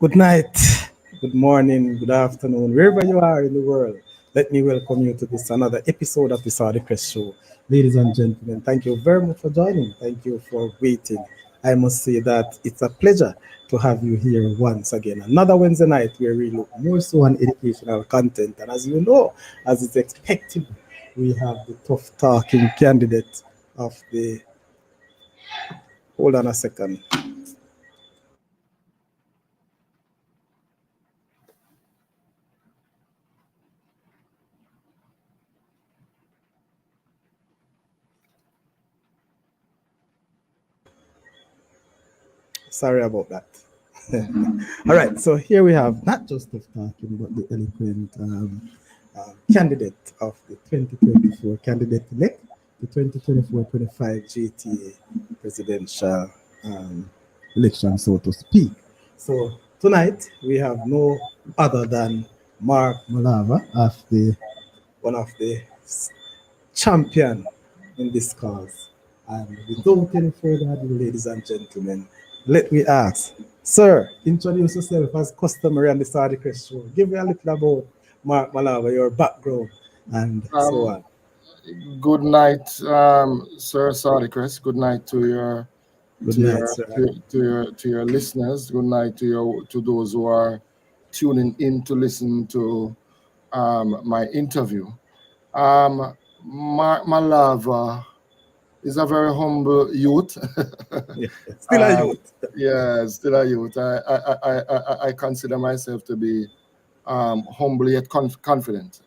Good night, good morning, good afternoon, wherever you are in the world. Let me welcome you to this another episode of the Saudichress show. Ladies and gentlemen, thank you very much for joining. Thank you for waiting. I must say that it's a pleasure to have you here once again. Another Wednesday night where we look more so on educational content. And as you know, as it's expected, we have the tough talking candidate of the. Hold on a second. Sorry about that. All right, so here we have not just of talking, but the eloquent candidate of the 2024 candidate elect, the 2024-25 JTA presidential election, so to speak. So tonight we have no other than Mark Malabver as the one of the champion in this cause. And without any further ado, ladies and gentlemen, let me ask, sir, introduce yourself as customary on the Saudichress show. Give me a little about Mark Malabver, your background, and so Um, on. Good night, Sir Saudichress. Good night to your Good night, sir. listeners. Good night to those who are tuning in to listen to my interview. My love is a very humble youth. Yeah. Still a um, youth. yeah, still a youth. I consider myself to be humble yet confident.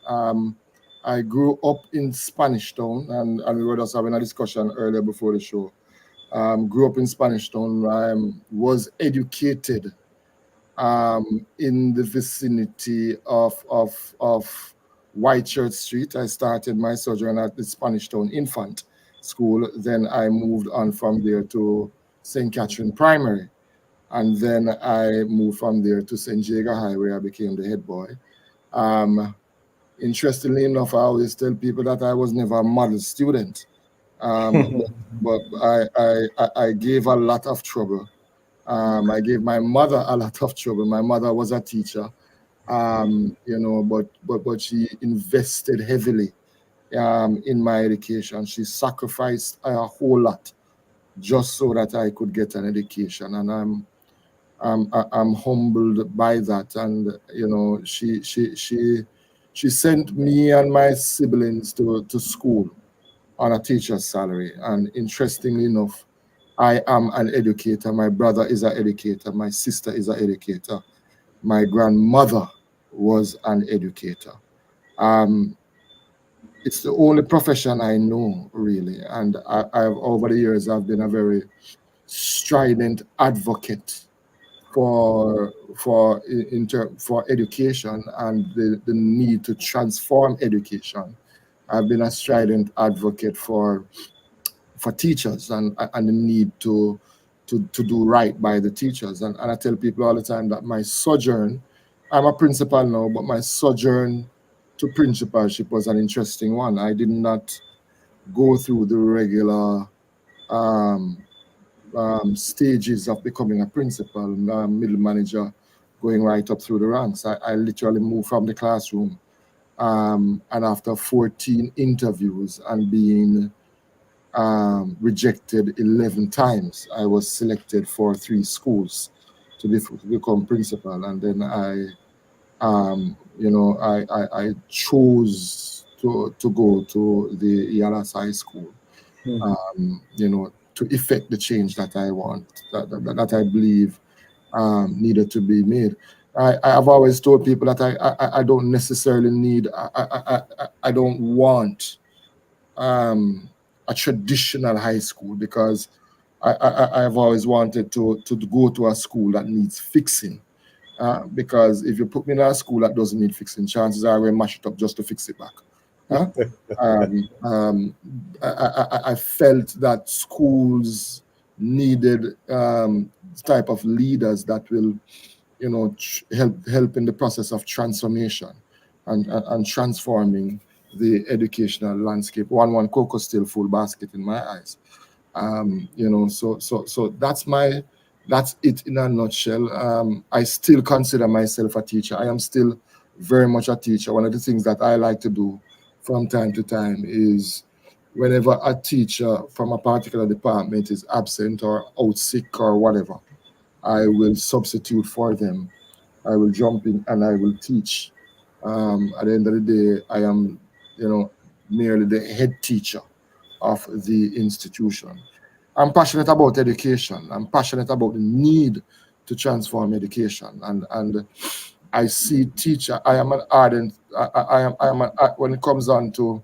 I grew up in Spanish Town, and we were just having a discussion earlier before the show. Grew up in Spanish Town. Was educated in the vicinity of White Church Street. I started my sojourn at the Spanish Town Infant School. Then I moved on from there to St. Catherine Primary. And then I moved from there to St. Jago High, where I became the head boy. Um, Interestingly enough, I always tell people that I was never a model student, but I gave a lot of trouble. I gave my mother a lot of trouble. My mother was a teacher, but she invested heavily in my education. She sacrificed a whole lot just so that I could get an education, and I'm humbled by that. And she sent me and my siblings to school on a teacher's salary. And interestingly enough, I am an educator. My brother is an educator. My sister is an educator. My grandmother was an educator. Um, it's the only profession I know, really. And I've over the years, I've been a very strident advocate for education and the need to transform education. I've been a strident advocate for teachers and the need to do right by the teachers. And I tell people all the time that my sojourn, I'm a principal now, but my sojourn to principalship was an interesting one. I did not go through the regular um, stages of becoming a principal, middle manager, going right up through the ranks. I literally moved from the classroom. And after 14 interviews and being rejected 11 times, I was selected for 3 schools to become principal. And then I chose to go to the ELS High School, to effect the change that I want, that I believe needed to be made. I have always told people that I don't necessarily need, I don't want a traditional high school, because I've always wanted to go to a school that needs fixing. Because if you put me in a school that doesn't need fixing, chances are we'll mash it up just to fix it back. Huh? I felt that schools needed type of leaders that will, help in the process of transformation and transforming the educational landscape. One cocoa still full basket in my eyes. So that's my that's it in a nutshell. I still consider myself a teacher. I am still very much a teacher. One of the things that I like to do from time to time is whenever a teacher from a particular department is absent or out sick or whatever, I will substitute for them. I will jump in and I will teach. At the end of the day, I am, merely the head teacher of the institution. I'm passionate about education. I'm passionate about the need to transform education, and I see teacher. I am an ardent. When it comes on to,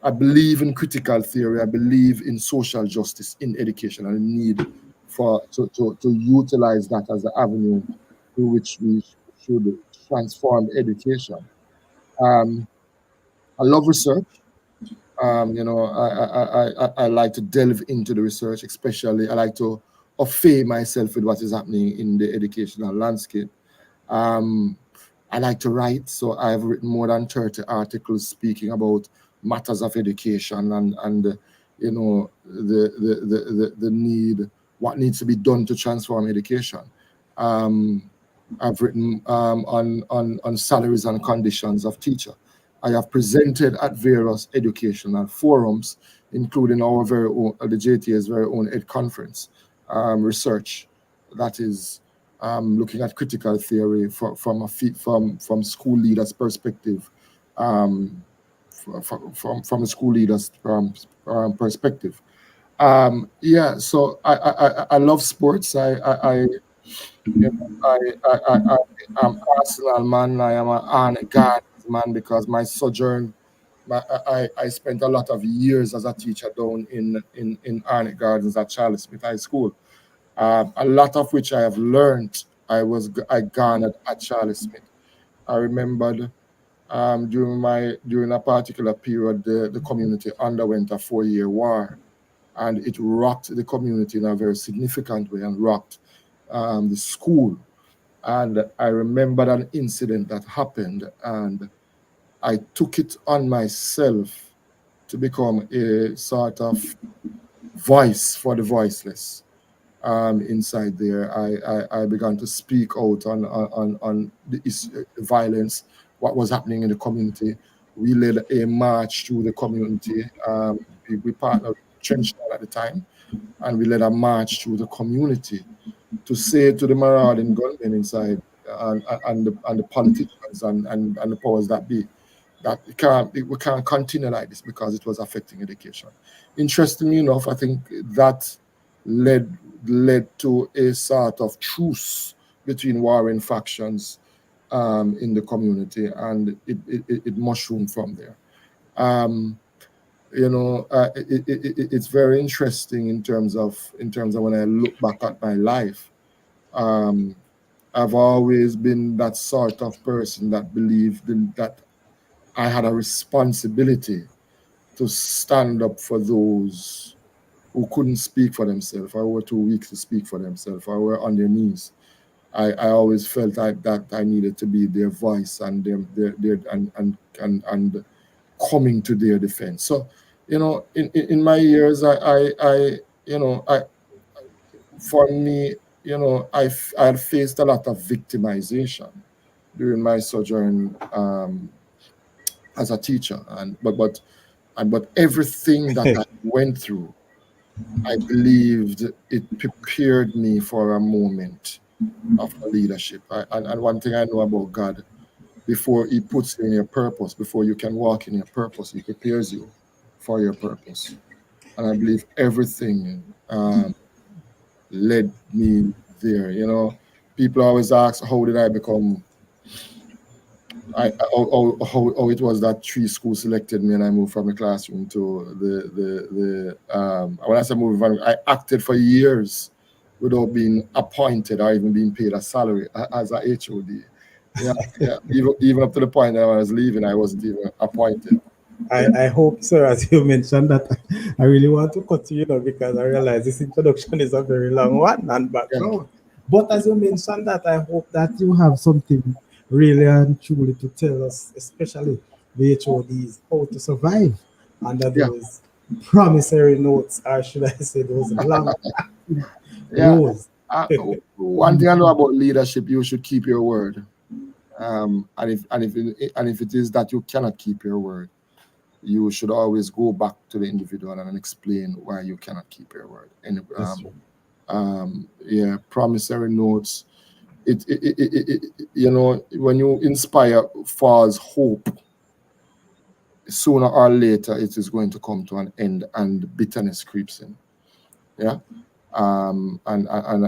I believe in critical theory. I believe in social justice in education and the need for to utilize that as the avenue through which we should transform education. Um, I love research. I like to delve into the research, especially I like to affay myself with what is happening in the educational landscape. Um, I like to write, so I've written more than 30 articles speaking about matters of education and the need, what needs to be done to transform education. Um, I've written on salaries and conditions of teacher. I have presented at various educational forums, including our very own, the JTA's very own Ed conference, research that is looking at critical theory from school leaders' perspective, um, from a school leaders' perspective. Yeah, so I love sports. You know, I'm Arsenal man. I am an Arne Gardens man because my sojourn. I spent a lot of years as a teacher down in Arne Gardens at Charles Smith High School. A lot of which I have learned. I garnered at Charlie Smith. I remembered during a particular period the community underwent a 4-year war, and it rocked the community in a very significant way and rocked the school. And I remembered an incident that happened, and I took it on myself to become a sort of voice for the voiceless. Inside there, I began to speak out on the violence, what was happening in the community. We led a march through the community. We partnered with Trenchtown at the time, and we led a march through the community to say to the marauding gunmen inside and the politicians and the powers that be that we can't continue like this because it was affecting education. Interestingly enough, I think that led led to a sort of truce between warring factions in the community, and it mushroomed from there. Um, it's very interesting in terms of when I look back at my life. Um, I've always been that sort of person that believed that I had a responsibility to stand up for those who couldn't speak for themselves, or were too weak to speak for themselves, or were on their knees. I always felt that I needed to be their voice and and coming to their defense. So, in my years, I for me, I had faced a lot of victimization during my sojourn as a teacher, but everything that I went through, I believed it prepared me for a moment of leadership. And one thing I know about God, before He puts you in your purpose, before you can walk in your purpose, He prepares you for your purpose. And I believe everything led me there. People always ask, how did I become? How it was that three schools selected me and I moved from the classroom to the when I say moving from, I acted for years without being appointed or even being paid a salary as a HOD. Yeah, yeah. Even up to the point that when I was leaving, I wasn't even appointed. I hope, sir, as you mentioned that, I really want to cut you, because I realize this introduction is a very long one and Yeah, background. But as you mentioned that, I hope that you have something really and truly to tell us, especially the HODs, how to survive under yeah, those promissory notes, or should I say those long yeah. roles. One thing I know about leadership, you should keep your word. And if it is that you cannot keep your word, you should always go back to the individual and explain why you cannot keep your word. And yeah, promissory notes. You know, when you inspire false hope, sooner or later it is going to come to an end, and bitterness creeps in. Yeah. And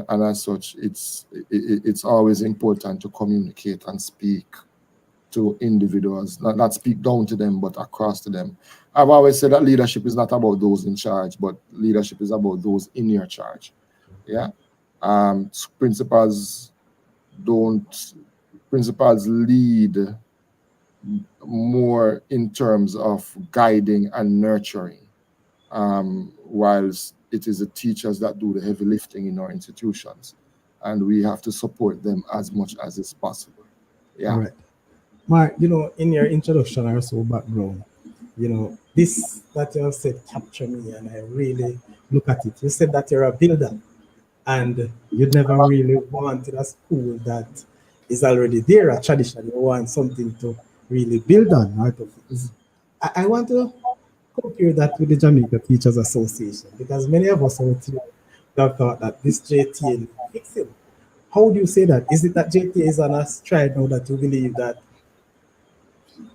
as such, it's always important to communicate and speak to individuals, not speak down to them, but across to them. I've always said that leadership is not about those in charge, but leadership is about those in your charge. Yeah. Principals lead more in terms of guiding and nurturing, whilst it is the teachers that do the heavy lifting in our institutions, and we have to support them as much as is possible. Yeah. All right. Mark, you know, in your introduction or so background, you know, this that you have said capture me, and I really look at it. You said that you're a builder, and you never really wanted a school that is already there, a tradition. You want something to really build on out of it. I want to compare that with the Jamaica Teachers Association, because many of us out here have thought that this JTA is fixing. How do you say that? Is it that JTA is on a stride now that you believe that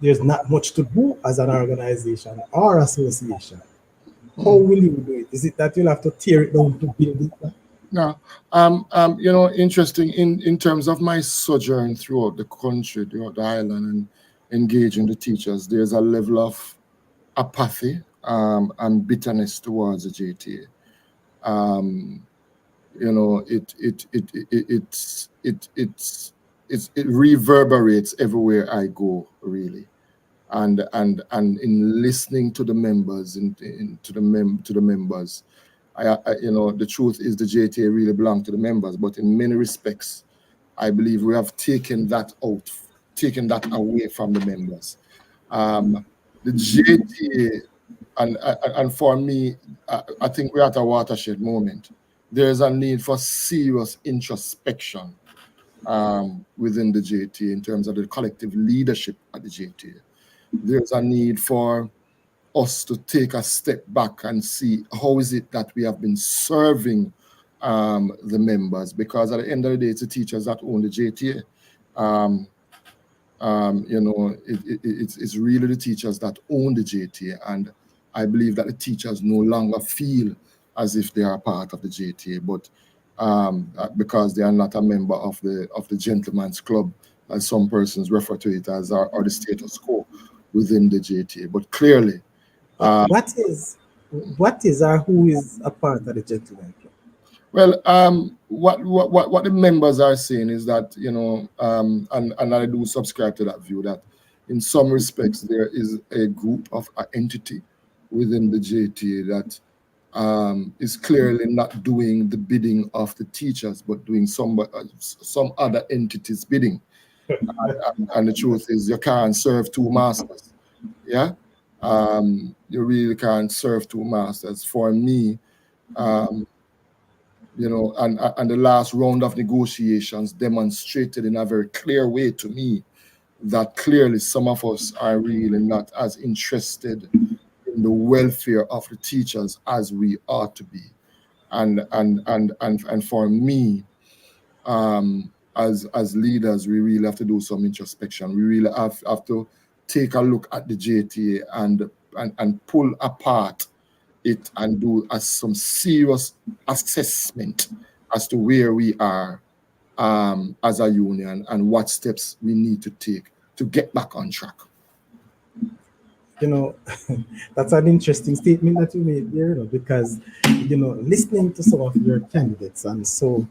there's not much to do as an organization or association? How will you do it? Is it that you'll have to tear it down to build it? No. You know, interesting in terms of my sojourn throughout the country, throughout the island, and engaging the teachers, there's a level of apathy and bitterness towards the JTA. You know, it reverberates everywhere I go, really. And in listening to the members, to the members, you know, the truth is the JTA really belongs to the members, but in many respects, I believe we have taken that away from the members. The JTA, and for me, I think we're at a watershed moment. There is a need for serious introspection within the JTA in terms of the collective leadership at the JTA. There's a need for us to take a step back and see how is it that we have been serving the members, because at the end of the day, it's the teachers that own the JTA. You know, it's really the teachers that own the JTA, and I believe that the teachers no longer feel as if they are part of the JTA, but because they are not a member of the gentleman's club, as some persons refer to it as, or the status quo within the JTA. But clearly, what is or who is a part of the gentleman club? Well, what the members are saying is that, you know, and I do subscribe to that view, that in some respects there is a group of an entity within the JTA that is clearly not doing the bidding of the teachers, but doing some other entity's bidding. And the truth is, you can't serve two masters. Yeah, you really can't serve two masters. For me, you know, and the last round of negotiations demonstrated in a very clear way to me that clearly some of us are really not as interested in the welfare of the teachers as we ought to be. And for me, as leaders, we really have to do some introspection. We really have to take a look at the JTA and pull apart it and do some serious assessment as to where we are as a union and what steps we need to take to get back on track. You know, that's an interesting statement that you made there, you know, because, you know, listening to some of your candidates, and so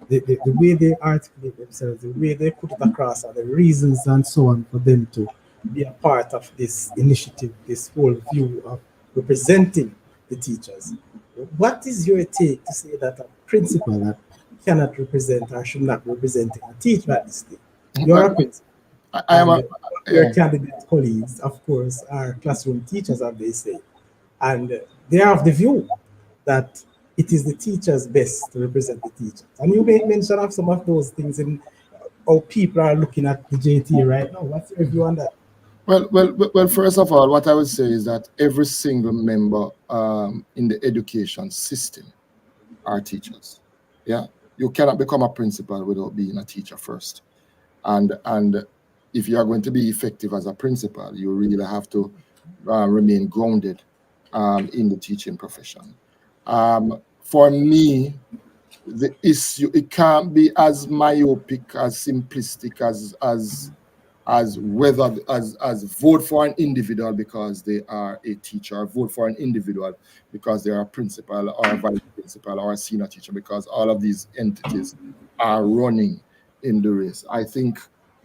the way they articulate themselves, the way they put it across, and the reasons and so on for them to be a part of this initiative, this whole view of representing the teachers. What is your take to say that a principal that cannot represent or should not represent a teacher at this stage? You're a principal. I am your candidate colleagues, of course, are classroom teachers, as they say, and they are of the view that it is the teacher's best to represent the teachers. And you made mention of some of those things in how people are looking at the JTA right now. What's your view on that? Well. First of all, what I would say is that every single member in the education system are teachers. Yeah, you cannot become a principal without being a teacher first. And if you are going to be effective as a principal, you really have to remain grounded in the teaching profession. For me, the issue, it can't be as myopic, as simplistic as whether as vote for an individual because they are a teacher, or vote for an individual because they are a principal or a vice principal or a senior teacher, because all of these entities are running in the race. I think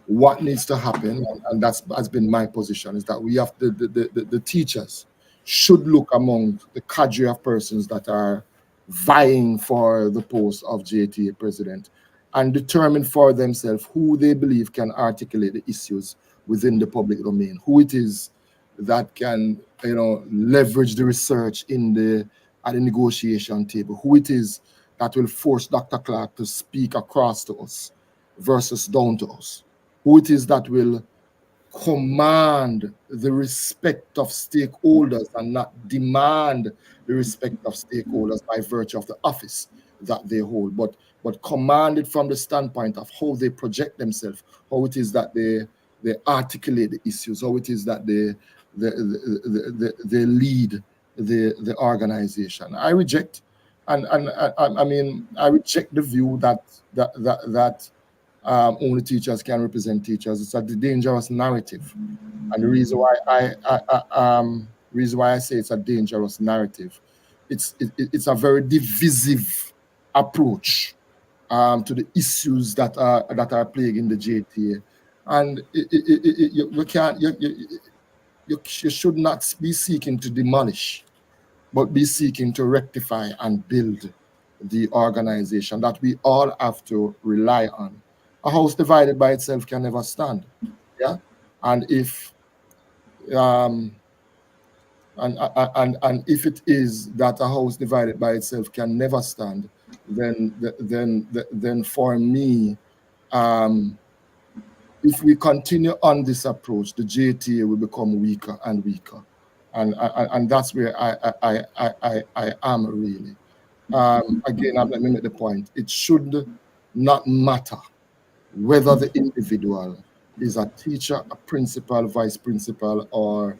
what needs to happen, and that's has been my position, is that we have the teachers should look among the cadre of persons that are vying for the post of JTA president and determine for themselves who they believe can articulate the issues within the public domain, who it is that can, leverage the research at the negotiation table, who it is that will force Dr. Clark to speak across to us versus down to us, who it is that will command the respect of stakeholders and not demand the respect of stakeholders by virtue of the office that they hold, but command it from the standpoint of how they project themselves, how it is that they articulate the issues, how it is that they lead the organization. I reject, I mean, I reject the view that only teachers can represent teachers. It's a dangerous narrative, and the reason why I say it's a dangerous narrative, it's a very divisive approach to the issues that are plaguing the JTA, and you can't you should not be seeking to demolish, but be seeking to rectify and build the organization that we all have to rely on. A house divided by itself can never stand. Yeah, and if um, and if it is that a house divided by itself can never stand, then for me, um, if we continue on this approach, the JTA will become weaker and weaker, and that's where I am really. Again, let me make the point. It should not matter whether the individual is a teacher, a principal, vice principal, or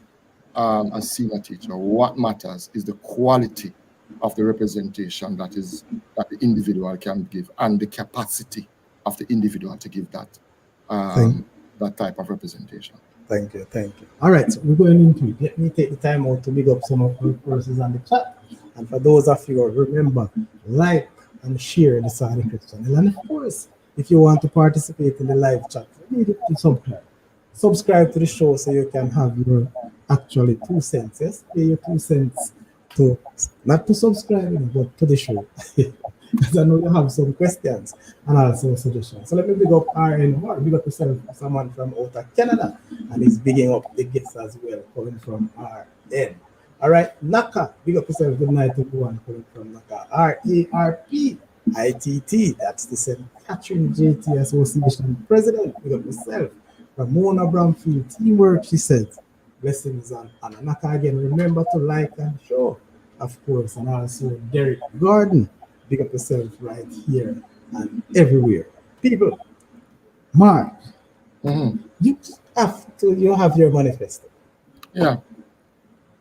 a senior teacher. What matters is the quality of the representation that the individual can give, and the capacity of the individual to give Thank, that type of representation. thank you, thank you. All right, so we're going into it. Let me take the time out to big up some of the persons on the chat. And for those of you, remember, like and share the Saudichress channel. And of course, if you want to participate in the live chat, you need to subscribe. Subscribe to the show so you can have your actually 2 cents. Yes, pay your 2 cents to not to subscribe, but to the show. Because I know you have some questions and also suggestions. So let me big up RN War, big up yourself, someone from out of Canada, and he's bigging up the guests as well, coming from RN. All right, Naka, big up yourself, good night everyone, coming from Naka. RARPITT, that's the St. Catherine JT Association President, big up yourself. Ramona Bramfield, teamwork, she said. Blessings on Naka again. Remember to like and show, of course, and also Derek Gordon. Big up yourself right here and everywhere. People, Mark, you have your manifesto. Yeah.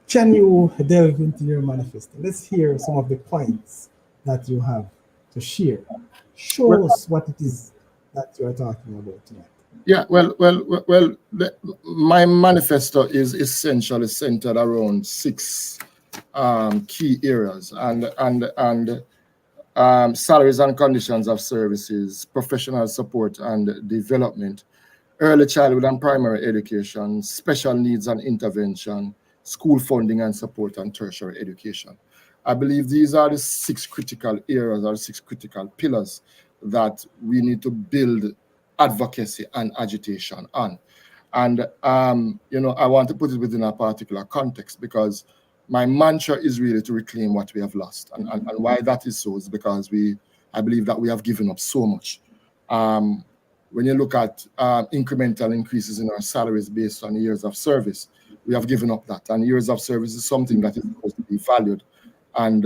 Can you delve into your manifesto? Let's hear some of the points that you have to share. Show us what it is that you are talking about tonight. Yeah, my manifesto is essentially centered around 6 key areas, and salaries and conditions of services, professional support and development, early childhood and primary education, special needs and intervention, school funding and support, and tertiary education. I believe these are the 6 critical areas or 6 critical pillars that we need to build advocacy and agitation on. And, I want to put it within a particular context, because my mantra is really to reclaim what we have lost. And why that is so is because I believe that we have given up so much. When you look at incremental increases in our salaries based on years of service, we have given up that. And years of service is something that is supposed to be valued and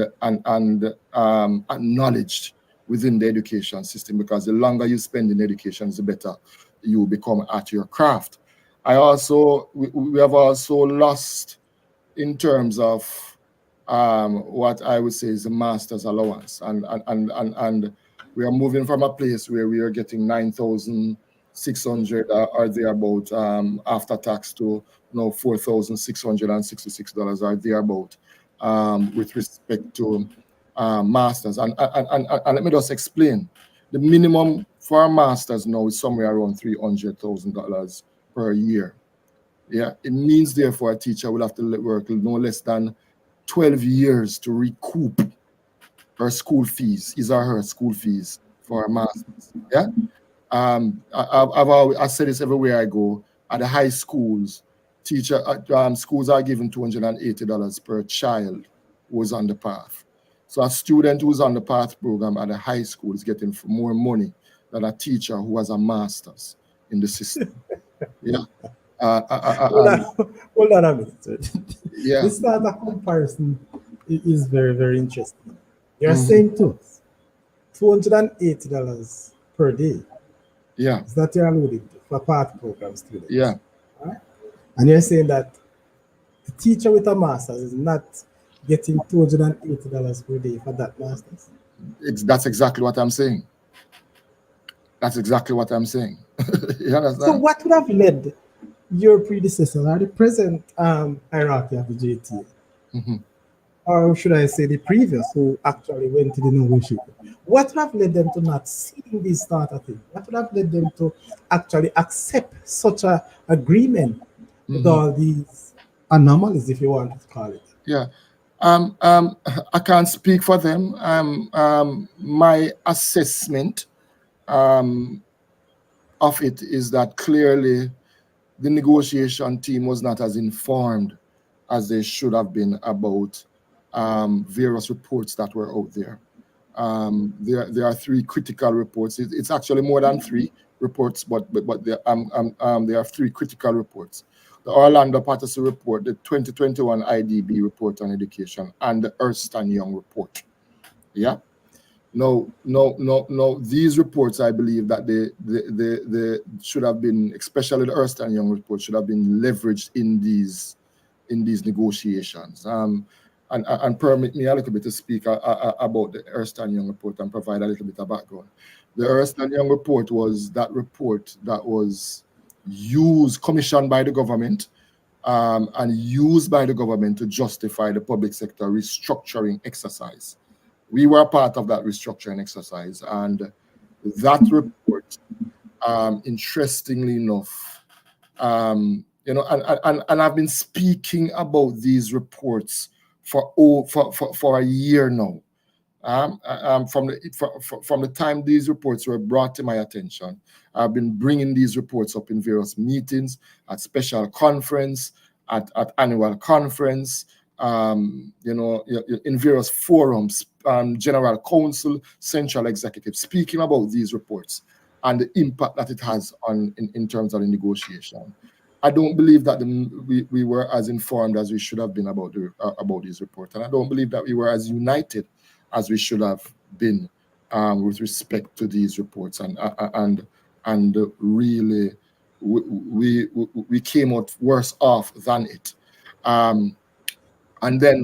acknowledged within the education system, because the longer you spend in education, the better you become at your craft. We have also lost in terms of what I would say is the master's allowance, and we are moving from a place where we are getting 9,600 or thereabout after tax to now $4,666 or thereabout with respect to masters. And let me just explain. The minimum for a master's now is somewhere around $300,000 per year. Yeah, it means therefore a teacher will have to work no less than 12 years to recoup her school fees, his or her school fees for a master's. Yeah, I said this everywhere I go. At the high schools, schools are given $280 per child who is on the path. So a student who's on the path program at a high school is getting more money than a teacher who has a master's in the system. Yeah. Hold on a minute. Yeah. This sort of comparison is very, very interesting. You're saying to us $280 per day. Yeah. Is that you're alluding to for path program students? Yeah. Right? And you're saying that the teacher with a master's is not getting $280 per day for that master's? That's exactly what I'm saying. That's exactly what I'm saying. You understand? So what would have led your predecessor or the present hierarchy of the JTA, or should I say the previous who actually went to the negotiation, what would have led them to not see this sort of thing? What would have led them to actually accept such an agreement with all these anomalies, if you want to call it? Yeah. I can't speak for them. My assessment of it is that clearly the negotiation team was not as informed as they should have been about various reports that were out there. There are 3 critical reports. It's actually more than 3 reports, but there are 3 critical reports. The Orlando Patterson report, the 2021 IDB report on education, and the Ernst & Young report. Yeah. No. These reports, I believe that they should have been, especially the Ernst & Young report, should have been leveraged in these negotiations. And permit me a little bit to speak about the Ernst & Young report and provide a little bit of background. The Ernst & Young report was that report that was commissioned by the government and used by the government to justify the public sector restructuring exercise. We were a part of that restructuring exercise, and that report, interestingly enough, and I've been speaking about these reports for a year now. From the time these reports were brought to my attention, I've been bringing these reports up in various meetings, at special conference, at annual conference, in various forums, general council, central executive, speaking about these reports and the impact that it has in terms of the negotiation. I don't believe that we were as informed as we should have been about these reports, and I don't believe that we were as united as we should have been with respect to these reports, and really we came out worse off than it. And then,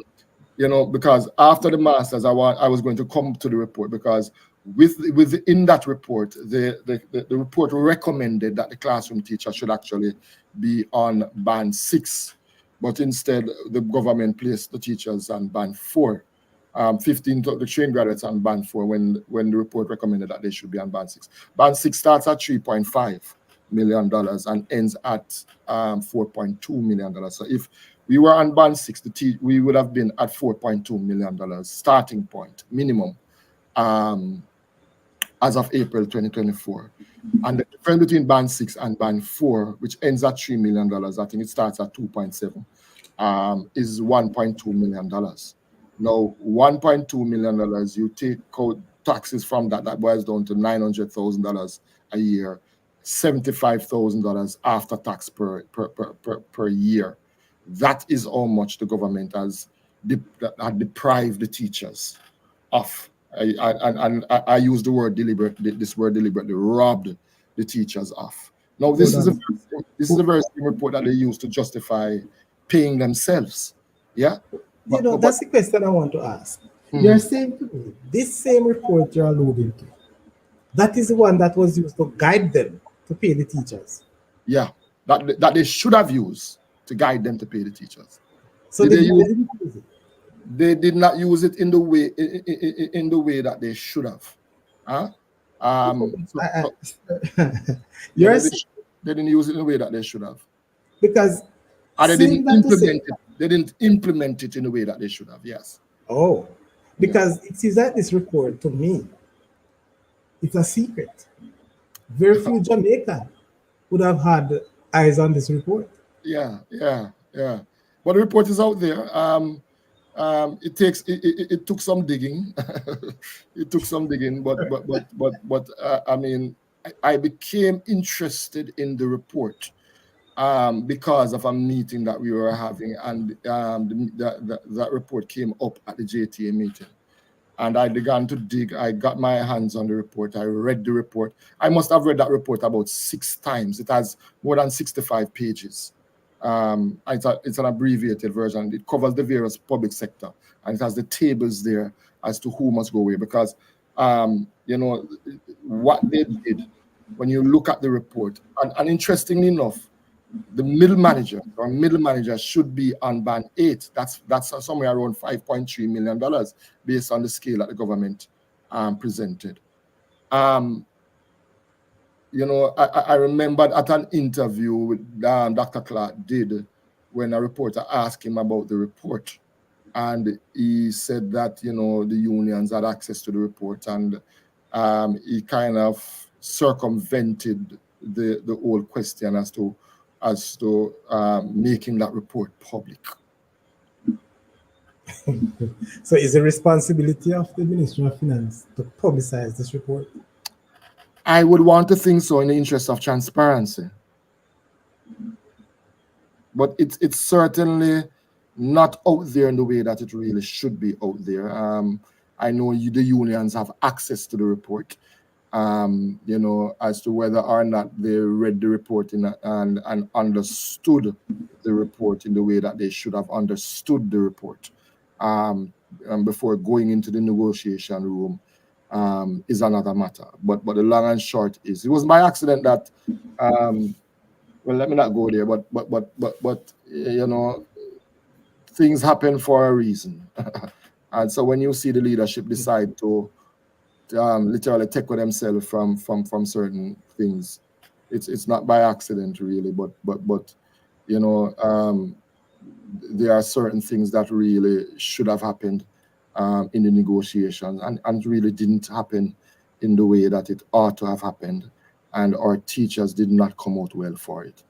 because after the masters, I was going to come to the report, because within that report, the report recommended that the classroom teacher should actually be on band 6, but instead the government placed the teachers on band 4. 15 the trained graduates on band 4 when the report recommended that they should be on band 6. Band 6 starts at $3.5 million and ends at $4.2 million. So if we were on band 6, we would have been at $4.2 million starting point minimum. as of April 2024. And the difference between band 6 and band 4, which ends at $3 million, I think it starts at 2.7, is $1.2 million. Now, $1.2 million, you take out taxes from that, that boils down to $900,000 a year, $75,000 after tax per year. That is how much the government has deprived the teachers of. I use the word deliberately, robbed the teachers of. Now, this is a very same report that they use to justify paying themselves. Yeah. That's the question I want to ask. You're saying to me, this same report you're alluding to, that is the one that was used to guide them to pay the teachers. Yeah, that they should have used to guide them to pay the teachers. So they didn't use it. They did not use it in the way that they should have. They didn't use it in the way that they should have. Because they didn't implement it in the way that they should have. Yes. Oh, because it is that this report to me, it's a secret. Very few Jamaicans would have had eyes on this report. Yeah. But the report is out there. It took some digging. It took some digging, but I mean, I became interested in the report because of a meeting that we were having, and that report came up at the JTA meeting. And I began to dig. I got my hands on the report. I read the report. I must have read that report about 6 times. It has more than 65 pages. It's an abbreviated version. It covers the various public sector, and it has the tables there as to who must go where. Because what they did, when you look at the report, and interestingly enough, the middle manager should be on band 8. That's somewhere around $5.3 million based on the scale that the government presented. I remembered at an interview with Dr. Clark did when a reporter asked him about the report, and he said that the unions had access to the report, and he kind of circumvented the whole question as to making that report public. So is the responsibility of the Ministry of Finance to publicize this report? I would want to think so in the interest of transparency. But it's certainly not out there in the way that it really should be out there. I know the unions have access to the report. As to whether or not they read the report and understood the report in the way that they should have understood the report before going into the negotiation room is another matter. But the long and short is, it was by accident that well, let me not go there, but things happen for a reason. And so when you see the leadership decide to literally take with themselves from certain things, it's not by accident really, but there are certain things that really should have happened in the negotiations and really didn't happen in the way that it ought to have happened, and our teachers did not come out well for it.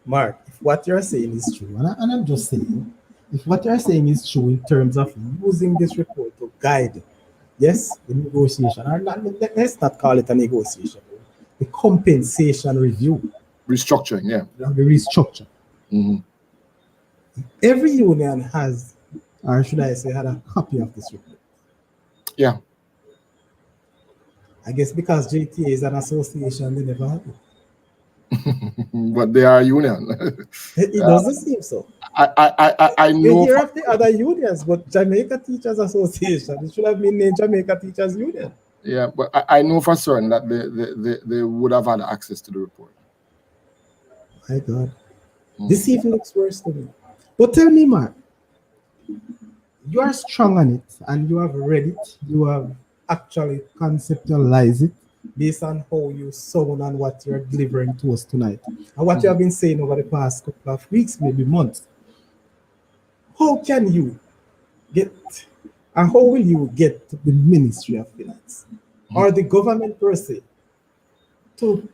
Mark, if what you're saying is true, and I'm just saying, if what you're saying is true in terms of using this report to guide, yes, the negotiation, or not, let's not call it a negotiation, the compensation review. Restructuring, yeah. The restructure. Mm-hmm. Every union has, or should I say, had a copy of this report. Yeah. I guess because JTA is an association, they never have it. But they are a union. It doesn't seem so. I know. You hear of the other unions, but Jamaica Teachers Association, it should have been named Jamaica Teachers Union. Yeah, but I know for certain that they would have had access to the report. My God. This even looks worse to me. But tell me, Mark, you are strong on it and you have read it, you have actually conceptualized it based on how you sound and what you're delivering to us tonight and what you have been saying over the past couple of weeks, maybe months. How can you get, and how will you get to the Ministry of Finance or the government per se to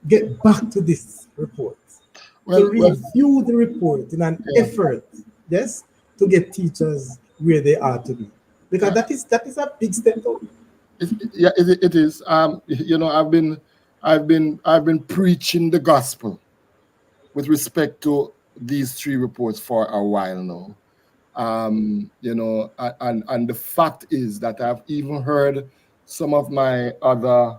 get back to this report, to Well, review the report in an yeah, effort, yes, to get teachers where they are to be? Because yeah, that is a big step though. yeah, it is. You know, I've been preaching the gospel with respect to these three reports for a while now. You know, and the fact is that I've even heard some of my other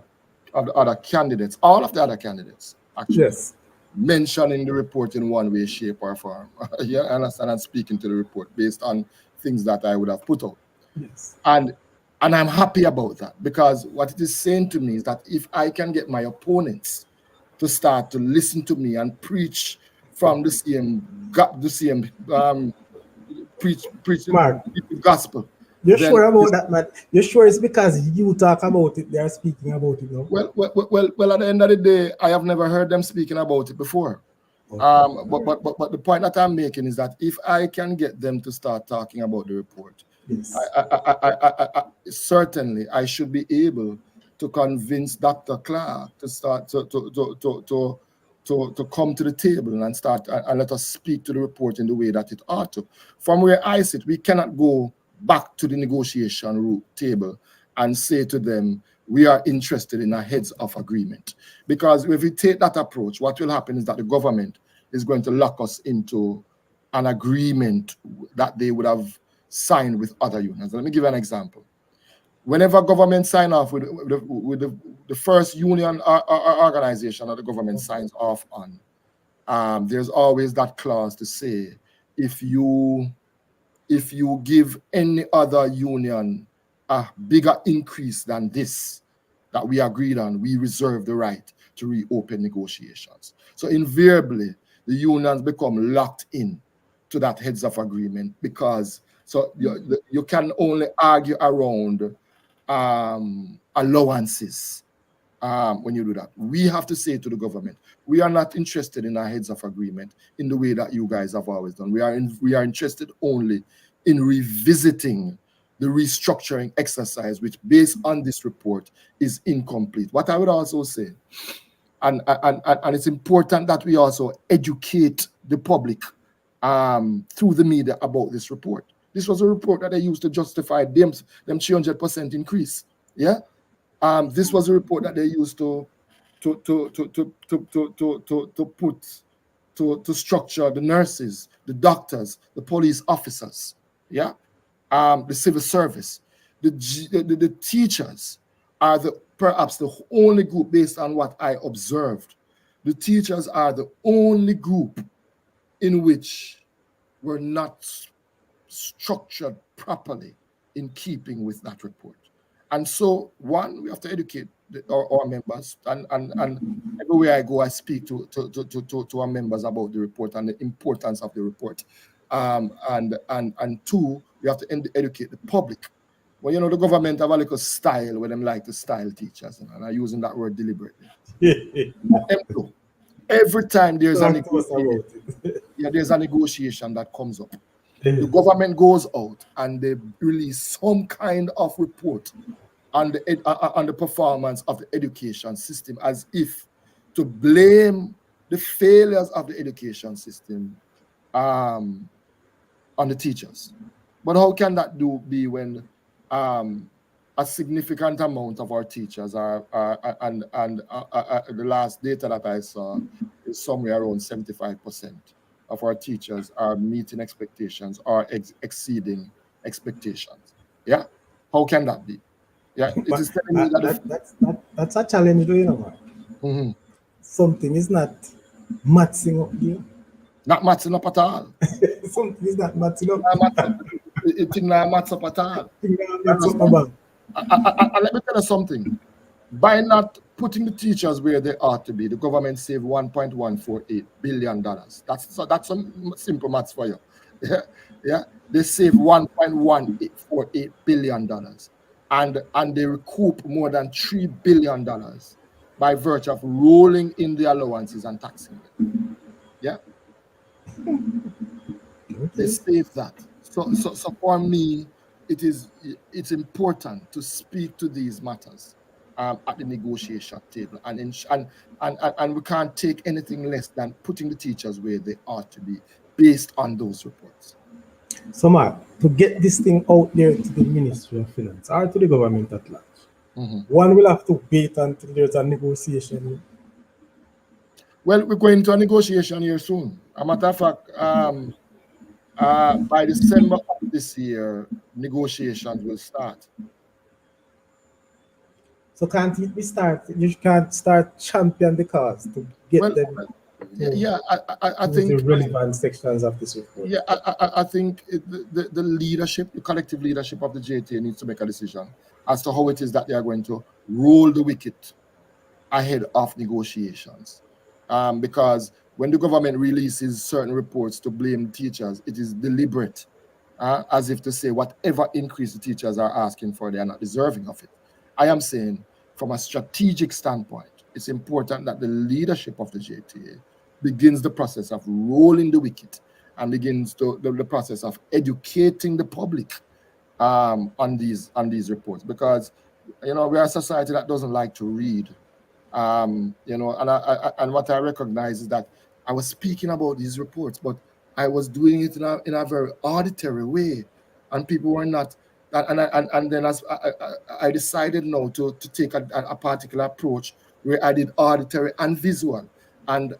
candidates, all of the other candidates actually, Yes. mentioning the report in one way, shape, or form. Yeah, I understand, and speaking to the report based on things that I would have put out. Yes. And I'm happy about that, because what it is saying to me is that if I can get my opponents to start to listen to me and preach from the same preaching Mark, the gospel, you're then sure about this, that, man? You're sure it's because you talk about it, they're speaking about it now? well, at the end of the day, I have never heard them speaking about it before. Okay. But the point that I'm making is that if I can get them to start talking about the report, Yes. certainly I should be able to convince Dr. Clark to start to come to the table and start and let us speak to the report in the way that it ought to. From where I sit, we cannot go back to the negotiation table and say to them, we are interested in a heads of agreement. Because if we take that approach, what will happen is that the government is going to lock us into an agreement that they would have signed with other unions. Let me give you an example. Whenever government sign off with the first union or organization that the government signs off on, there's always that clause to say, if you give any other union a bigger increase than this that we agreed on, we reserve the right to reopen negotiations. So invariably, the unions become locked in to that heads of agreement, because so you can only argue around allowances when you do that. We have to say to the government, we are not interested in our heads of agreement in the way that you guys have always done. We are interested only in revisiting the restructuring exercise, which based on this report is incomplete. What I would also say, and it's important that we also educate the public through the media about this report. This was a report that they used to justify them 300% increase. Yeah. This was a report that they used to put to structure the nurses, the doctors, the police officers, yeah, the civil service, the teachers are perhaps the only group, based on what I observed. The teachers are the only group in which were not structured properly in keeping with that report. And so, one, we have to educate our members, and everywhere I go, I speak to our members about the report and the importance of the report. And two, we have to educate the public. Well, you know, the government have a little style where them like to style teachers, and I'm using that word deliberately. Every time there's a Talk to us negotiation, about it. yeah, there's a negotiation that comes up, the government goes out and they release some kind of report on the performance of the education system, as if to blame the failures of the education system on the teachers. But how can that be when a significant amount of our teachers are the last data that I saw is somewhere around 75% of our teachers are meeting expectations or exceeding expectations. Yeah, how can that be? Yeah, it But is telling me that that's a challenge, though, you know, man. Mhm. Something is not matching up there. Not matching up at all. Something is not matching up. Not match up. It not match up at all. Thing that You match up, understand? man. Let me tell you something. By not putting the teachers where they ought to be, the government saved $1.148 billion. That's some simple maths for you. Yeah, yeah. They saved $1.148 billion, and they recoup more than $3 billion by virtue of rolling in the allowances and taxing them. Yeah, they Okay. save that. So for me, it's important to speak to these matters at the negotiation table, and we can't take anything less than putting the teachers where they ought to be based on those reports. So, Mark, to get this thing out there to the Ministry of Finance or to the government at large, one will have to wait until there's a negotiation. Well, we're going to a negotiation here soon. A matter of fact, by December of this year, negotiations will start. So can't it be start? You can't start champion the cause to get them. Yeah, I think the relevant sections of this report. Yeah, I think the leadership, the collective leadership of the JTA needs to make a decision as to how it is that they are going to roll the wicket ahead of negotiations. Because when the government releases certain reports to blame teachers, it is deliberate, as if to say whatever increase the teachers are asking for, they are not deserving of it. I am saying from a strategic standpoint, it's important that the leadership of the JTA begins the process of rolling the wicket and begins the process of educating the public on these reports, because we are a society that doesn't like to read. And what I recognize is that I was speaking about these reports, but I was doing it in a very auditory way, and people were not. And then as I decided now to take a particular approach where I did auditory and visual, and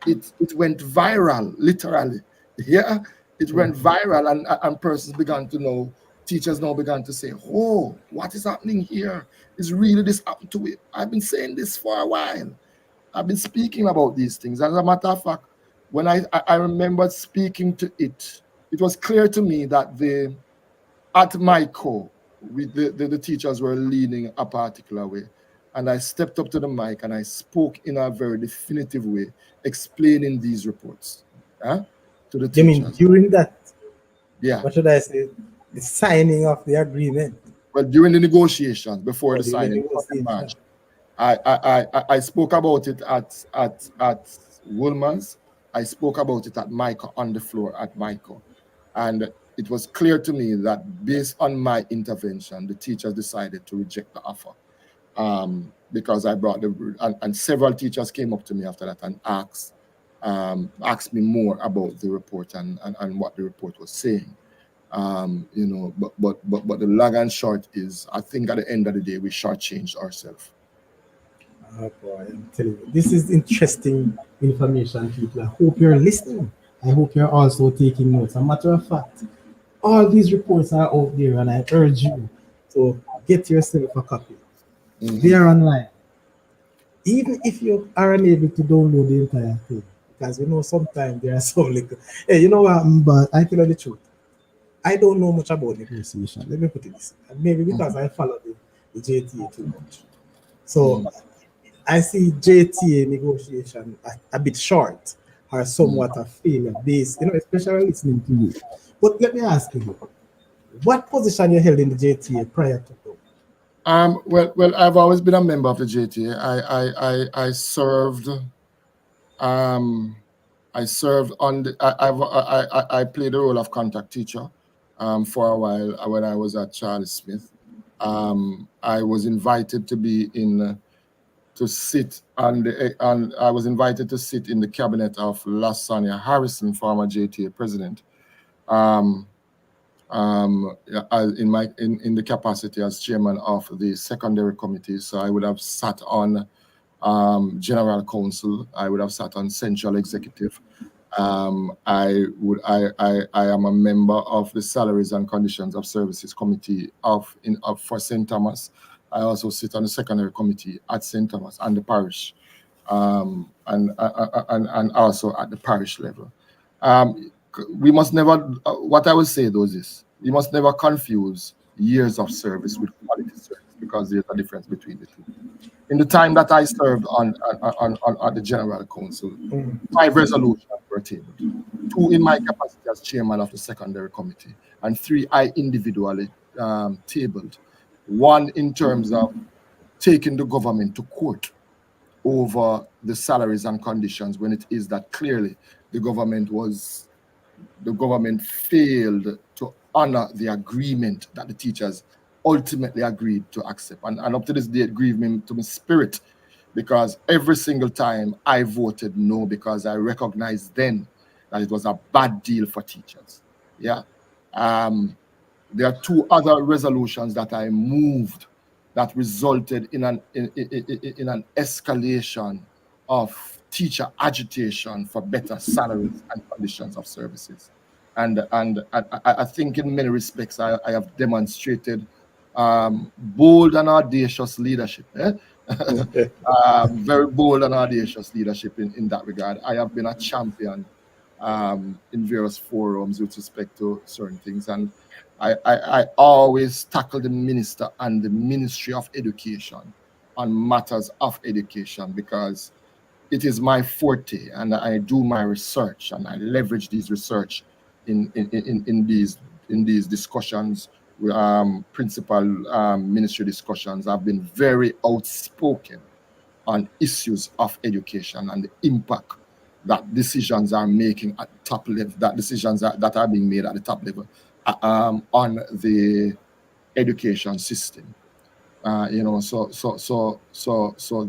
it went viral, literally. Yeah, it went viral, and persons began to know. Teachers now began to say, "Oh, what is happening here? Is really this happened to it? I've been saying this for a while. I've been speaking about these things." As a matter of fact, when I remember speaking to it, it was clear to me that at my core, the teachers were leaning a particular way. And I stepped up to the mic and I spoke in a very definitive way, explaining these reports to the teachers. You mean during that? Yeah. What should I say? The signing of the agreement. Well, during the negotiations, before the signing in March, I spoke about it at Woolman's. I spoke about it at Michael, on the floor at Michael. And it was clear to me that based on my intervention, the teachers decided to reject the offer. Because I brought and several teachers came up to me after that and asked me more about the report and what the report was saying. But the long and short is, I think at the end of the day, we shortchanged ourselves. Oh boy, I'm telling you, this is interesting information, people. I hope you're listening. I hope you're also taking notes. As a matter of fact, all these reports are out there, and I urge you to get yourself a copy. They are online. Even if you are unable to download the entire thing, because sometimes there are some little. Hey, you know what? But I tell you the truth. I don't know much about negotiation. Let me put it this way. Maybe because I follow the JTA too much. So I see JTA negotiation a bit short or somewhat a failure based, especially listening to you. But let me ask you, what position you held in the JTA prior to that? Well, I've always been a member of the JTA. I served. I served on the. I played the role of contact teacher for a while when I was at Charles Smith. I was invited to be to sit and I was invited to sit in the cabinet of Lasagna Harrison, former JTA president. In the capacity as chairman of the secondary committee, so I would have sat on general council. I would have sat on central executive. I am a member of the salaries and conditions of services committee for St. Thomas. I also sit on the secondary committee at St. Thomas and the parish, and also at the parish level. We must never. What I will say though is this: we must never confuse years of service with quality service, because there's a difference between the two. In the time that I served on the General Council, 5 resolutions were tabled. 2 in my capacity as chairman of the secondary committee, and 3 I individually tabled. 1 in terms of taking the government to court over the salaries and conditions, when it is that clearly the government failed to honor the agreement that the teachers ultimately agreed to accept. And up to this day, it grieved me to my spirit, because every single time I voted no, because I recognized then that it was a bad deal for teachers. Yeah. There are two other resolutions that I moved that resulted in an escalation of teacher agitation for better salaries and conditions of services. And I think in many respects I have demonstrated bold and audacious leadership. Very bold and audacious leadership in that regard. I have been a champion in various forums with respect to certain things, and I always tackle the minister and the Ministry of Education on matters of education, because it is my forte, and I do my research and I leverage these research in these discussions, principal ministry discussions. I've been very outspoken on issues of education and the impact that decisions are making at top level, that decisions that are being made at the top level on the education system. So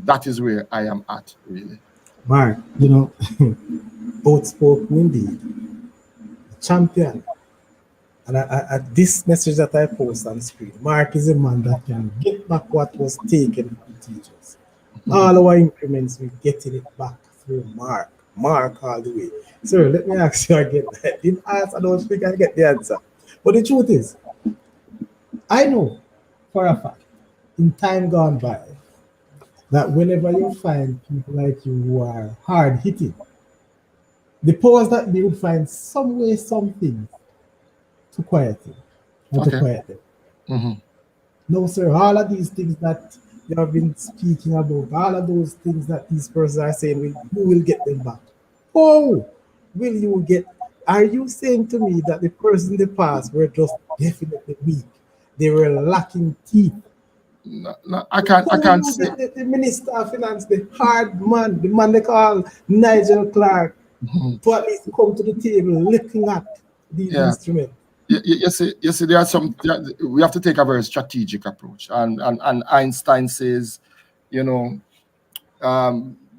that is where I am at, really. Mark, outspoken indeed, champion. And this message that I post on screen, Mark is a man that can get back what was taken from teachers. All our increments, we're getting it back through Mark. Mark all the way. Sir, let me ask you again. I didn't ask, I don't think I get the answer. But the truth is, I know for a fact, in time gone by, that whenever you find people like you who are hard hitting, the powers that they would find some way, something to quiet you or to quiet them. Mm-hmm. No, sir, all of these things that you have been speaking about, all of those things that these persons are saying, who will get them back? Oh, will you get? Are you saying to me that the persons in the past were just definitely weak? They were lacking teeth. No, I can't say. The Minister of Finance, the hard man, the man they call Nigel Clark, to at least come to the table looking at these instruments. You see, there are some. We have to take a very strategic approach, and Einstein says,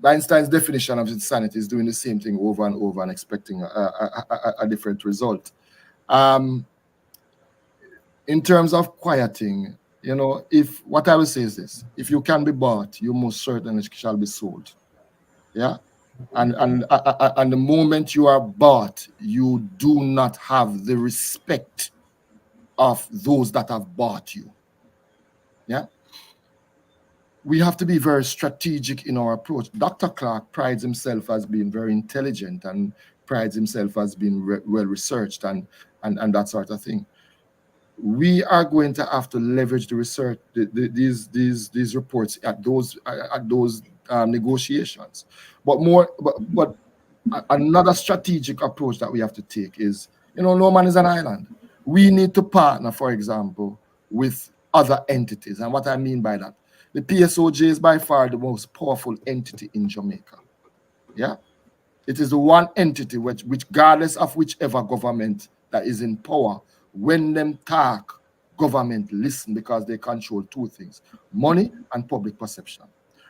Einstein's definition of insanity is doing the same thing over and over and expecting a different result. In terms of quieting, if what I will say is this: if you can be bought, you most certainly shall be sold. Yeah. And the moment you are bought, you do not have the respect of those that have bought you. Yeah. We have to be very strategic in our approach. Dr. Clark prides himself as being very intelligent and prides himself as being well researched and that sort of thing. We are going to have to leverage the research, these reports at those negotiations. But another strategic approach that we have to take is, no man is an island. We need to partner, for example, with other entities. And what I mean by that, the PSOJ is by far the most powerful entity in Jamaica. Yeah. It is the one entity which regardless of whichever government that is in power, when them talk, government listen, because they control two things: money and public perception.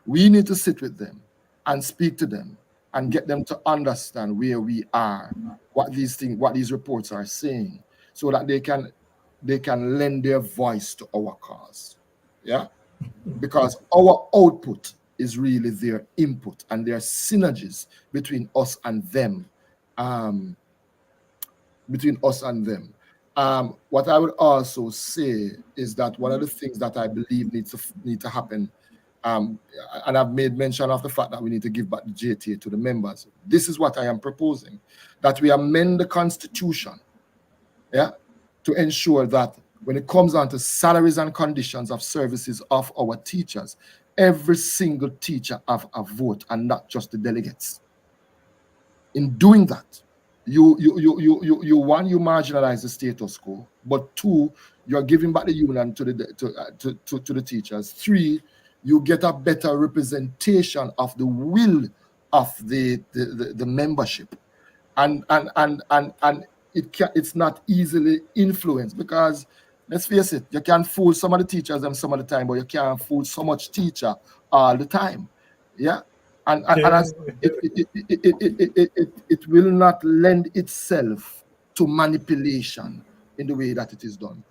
We need to sit with them and speak to them and get them to understand where we are, what these reports are saying, so that they can lend their voice to our cause. Yeah. Because our output is really their input, and there are synergies between us and them. What I would also say is that one of the things that I believe need to happen, and I've made mention of the fact that we need to give back the JTA to the members. This is what I am proposing: that we amend the Constitution, yeah, to ensure that when it comes on to salaries and conditions of services of our teachers, every single teacher have a vote and not just the delegates. In doing that, you marginalize the status quo, but two, you're giving back the union to the teachers. Three, you get a better representation of the will of the membership, and it's not easily influenced, because let's face it, you can fool some of the teachers and some of the time, but you can't fool so much teacher all the time. Yeah. And as it will not lend itself to manipulation in the way that it is done.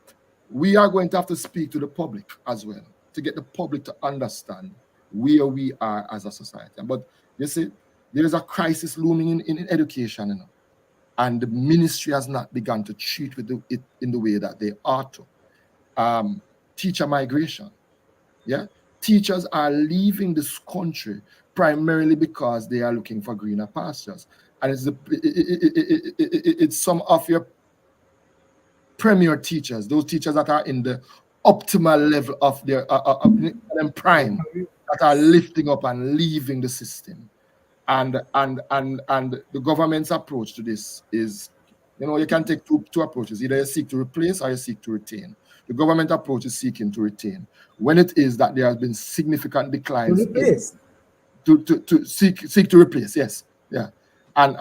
We are going to have to speak to the public as well, to get the public to understand where we are as a society. But you see, there is a crisis looming in education, you know, and the ministry has not begun to treat with it in the way that they ought to. Teacher migration. Yeah, teachers are leaving this country primarily because they are looking for greener pastures, and it's some of your premier teachers, those teachers that are in the optimal level of their prime, that are lifting up and leaving the system. And the government's approach to this is, you know, you can take two approaches. Either you seek to replace or you seek to retain. The government approach is seeking to retain. When it is that there has been significant declines, to seek to replace, yes, yeah. And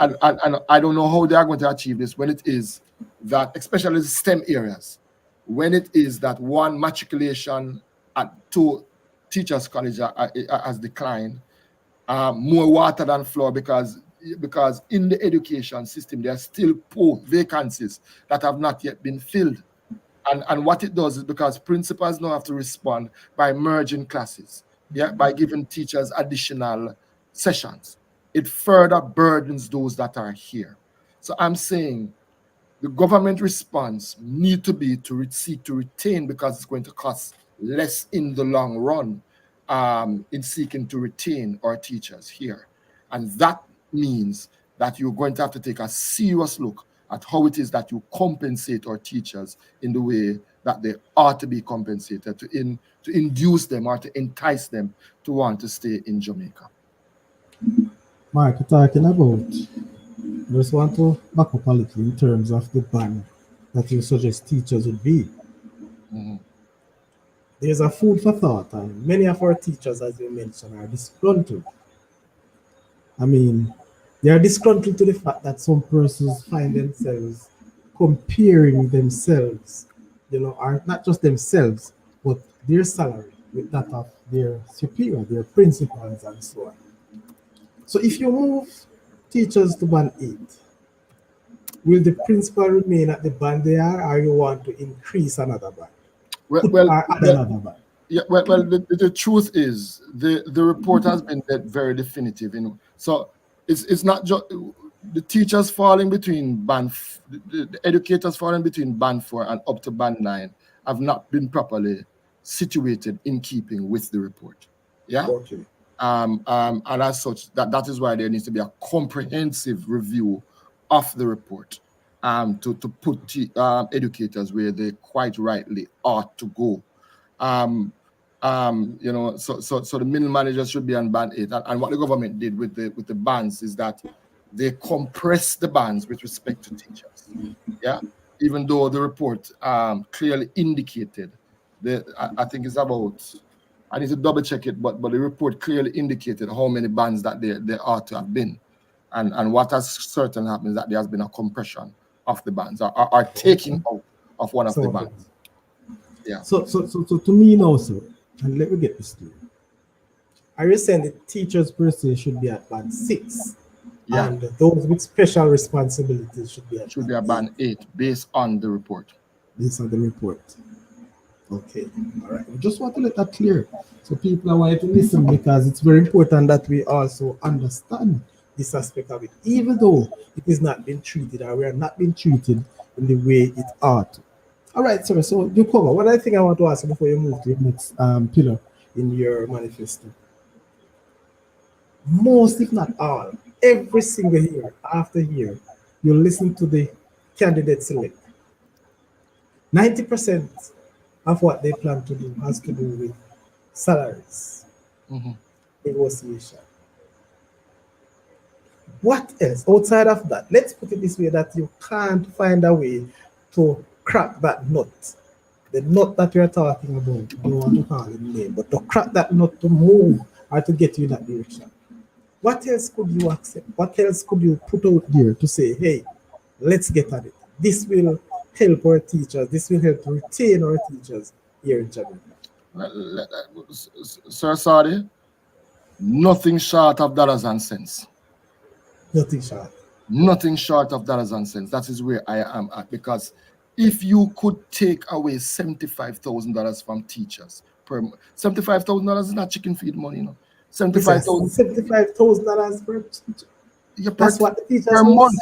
I don't know how they are going to achieve this when it is that, especially the STEM areas, when it is that one matriculation at two teachers' college has declined, more water than flour, because in the education system there are still poor vacancies that have not yet been filled. And what it does is, because principals now have to respond by merging classes, yeah, by giving teachers additional sessions, it further burdens those that are here. So I'm saying the government response need to be to seek to retain, because it's going to cost less in the long run, in seeking to retain our teachers here. And that means that you're going to have to take a serious look at how it is that you compensate our teachers in the way that they ought to be compensated, to induce them or to entice them to want to stay in Jamaica. Mark, you're talking about, I just want to back up a little in terms of the ban that you suggest teachers would be. Mm-hmm. There's a food for thought, and many of our teachers, as you mentioned, are disgruntled. I mean, they are disgruntled to the fact that some persons find themselves comparing themselves, you know, are not just themselves, but their salary with that of their superior, their principals, and so on. So if you move teachers to band 8, will the principal remain at the band they are, or you want to increase another band? Yeah, well, the truth is the report has been very definitive, you know. So it's not just the teachers falling between the educators falling between band 4 and up to band 9 have not been properly situated in keeping with the report. Yeah. Okay. And as such, that is why there needs to be a comprehensive review of the report, to put educators where they quite rightly ought to go. You know, so the middle managers should be on band 8, and what the government did with the bands is that they compressed the bands with respect to teachers. Yeah, even though the report clearly indicated that, I think it's about, I need to double check it, but the report clearly indicated how many bands that there ought to have been, and what has certainly happened is that there has been a compression of the bands, are taking out of one of the bands. Yeah. So to me now, sir, and let me get this clear. Are you saying the teachers per se should be at band 6? Yeah. And those with special responsibilities should be at band 8 based on the report. Based on the report. Okay. All right. We just want to let that clear, so people are wanting to listen, because it's very important that we also understand this aspect of it, even though it is not being treated, or we are not being treated in the way it ought to. All right, sir. So you cover. What I think I want to ask you before you move to the next pillar in your manifesto. Most, if not all, every single year after year, you listen to the candidate select. 90% of what they plan to do has to do with salaries, negotiation. What else outside of that? Let's put it this way: that you can't find a way to crack that nut. The nut that you're talking about, I don't want to call it name, but to crack that nut, to move or to get you in that direction. What else could you accept? What else could you put out there to say, hey, let's get at it? this will help our teachers. This will help to retain our teachers here in Jamaica. Sir Saudi, nothing short of dollars and cents. Nothing short. Nothing short of dollars and cents. That is where I am at. Because if you could take away $75,000 from teachers per $75,000 is not chicken feed money, you know. $75,000 per teacher. That's what the teachers per month.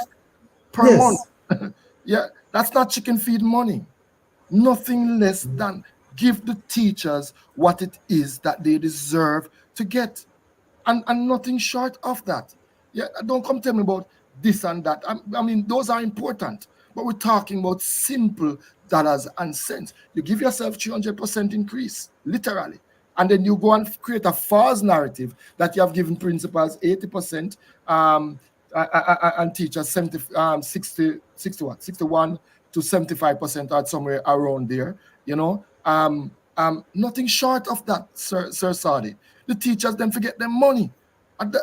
Per Yes. month. Yeah, that's not chicken feed money. Nothing less than give the teachers what it is that they deserve to get. And nothing short of that. Yeah, don't come tell me about this and that. I mean, those are important, but we're talking about simple dollars and cents. You give yourself 300% increase, literally, and then you go and create a false narrative that you have given principals 80%, and teachers 61 to 75% or somewhere around there. You know, nothing short of that, Sir Saudi. The teachers then forget their money.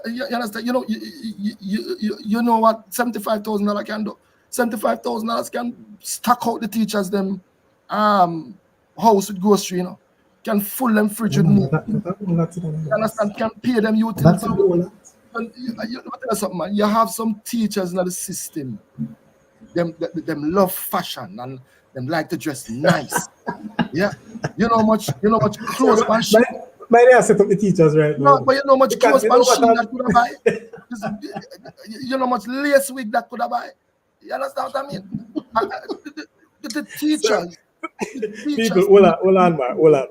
You understand? You know, you know what $75,000 can do. $75,000 can stock out the teachers them house with grocery, you know. Can full them fridge with meat. You understand? Can pay them utilities. Something, man. You have some teachers in the system. Them love fashion and them like to dress nice. Yeah. You know much clothes man. Might I set up the teachers right now? No, but you know much clothes man that could have buy. You know much lace wig that could have buy. You understand what I mean? The teachers. People, hold on, Mark. Hold on.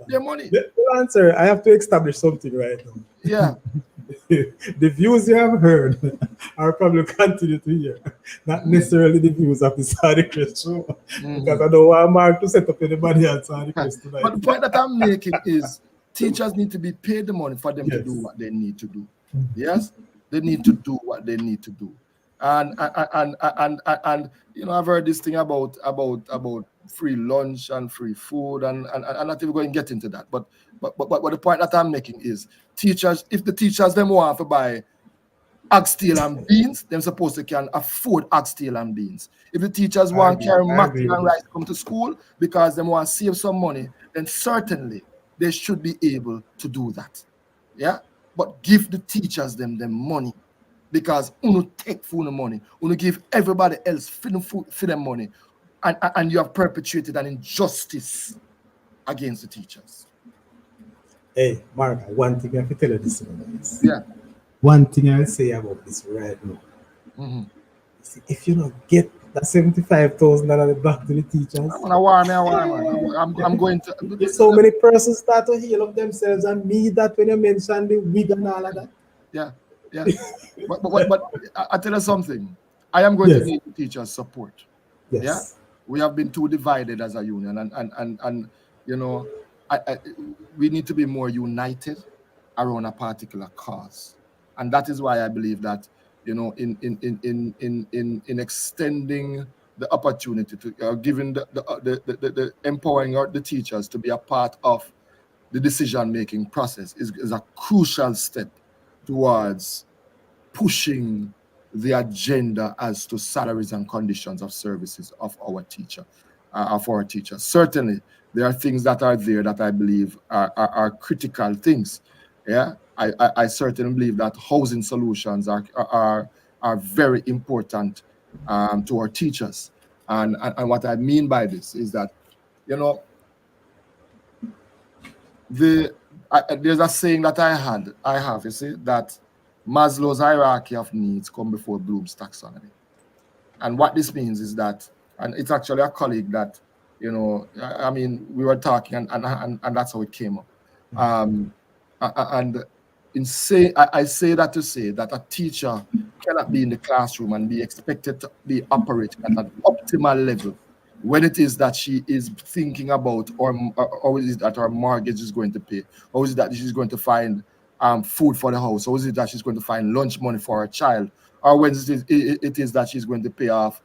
Their money. Hold on, sir. I have to establish something right now. Yeah. The views you have heard are probably continue to hear, not necessarily the views of the Saudichress show, because I don't want Mark to set up anybody else Saudichress tonight. But the point that I'm making is teachers need to be paid the money for them to do what they need to do. Yes, they need to do what they need to do. And you know, I've heard this thing about free lunch and free food, and not even going to get into that. But the point that I'm making is teachers, if the teachers them want to buy oxtail and beans, they're supposed to can afford oxtail and beans. If the teachers want to carry mackerel and rice come to school because they want to save some money, then certainly they should be able to do that. Yeah, but give the teachers them money, because you take for the money, you give everybody else for them money, and you have perpetuated an injustice against the teachers. Hey, Mark, one thing I have to tell you this about this. Yeah. One thing I will say about this right now. See, if you don't get that $75,000 back to the teachers, I'm going to. There's so many persons start to heal up themselves and me that when you mention the wig and all of that. Yeah. but I tell you something. I am going to need the teachers' support. Yes. Yeah. We have been too divided as a union, and you know, we need to be more united around a particular cause, and that is why I believe that, you know, in extending the opportunity to giving the empowering the teachers to be a part of the decision-making process is a crucial step towards pushing the agenda as to salaries and conditions of services of our teachers. Certainly, there are things that are there that I believe are critical things. Yeah, I certainly believe that housing solutions are very important to our teachers. And what I mean by this is that, you know, there's a saying that I have, you see, that Maslow's hierarchy of needs come before Bloom's taxonomy. And what this means is that, and it's actually a colleague that, you know, I mean, we were talking and that's how it came up. And I say that to say that a teacher cannot be in the classroom and be expected to be operating at an optimal level when it is that she is thinking about, or is it that her mortgage is going to pay, or is it that she's going to find food for the house, or is it that she's going to find lunch money for her child, or when it is that she's going to pay off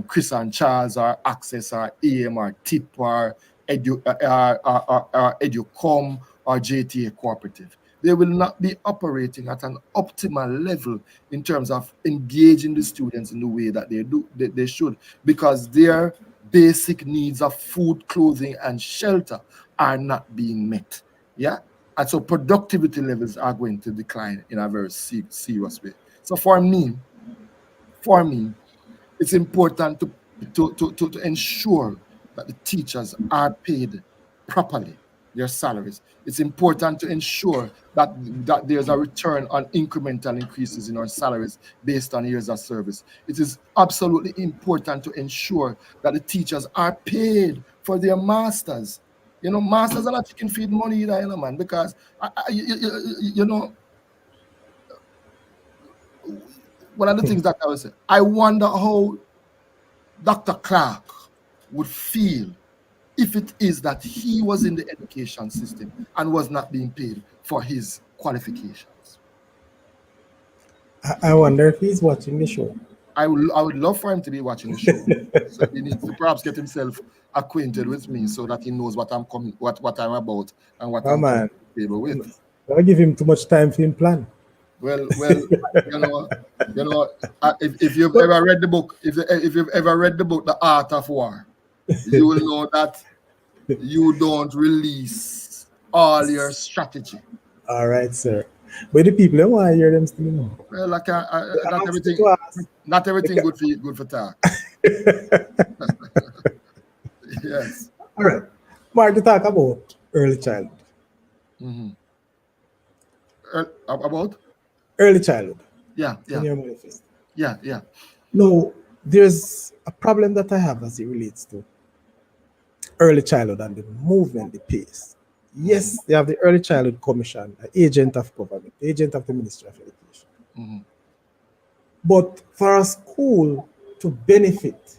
Chris and Charles, or Access, or AM, or TIP, or Educom, or JTA Cooperative. they will not be operating at an optimal level in terms of engaging the students in the way that they should, because their basic needs of food, clothing, and shelter are not being met. Yeah. And so productivity levels are going to decline in a very serious way. So for me, it's important to ensure that the teachers are paid properly their salaries. It's important to ensure that there's a return on incremental increases in our salaries based on years of service. It is absolutely important to ensure that the teachers are paid for their masters. You know, masters are not chicken feed money either, you know, man, because you know, one of the things that I was saying, I wonder how Dr. Clark would feel if it is that he was in the education system and was not being paid for his qualifications. I wonder if he's watching the show. I would love for him to be watching the show. So he needs to perhaps get himself acquainted with me so that he knows what I'm I'm about and what Oh I'm coming man, to the table with. don't give him too much time for him plan. Well, you know, if you've But ever read the book, if you've ever read the book, The Art of War, you will know that you don't release all your strategy. all right, sir. But the people don't want to hear them still know. Well, like I'm asking to ask. not everything good for talk. Yes. All right, Mark, to talk about early childhood. Mm-hmm. About Early childhood yeah, in your manifesto. yeah. No, there's a problem that I have as it relates to early childhood and the movement, the pace. Yes, they have the Early Childhood Commission, an agent of government, agent of the Ministry of Education. Mm-hmm. But for a school to benefit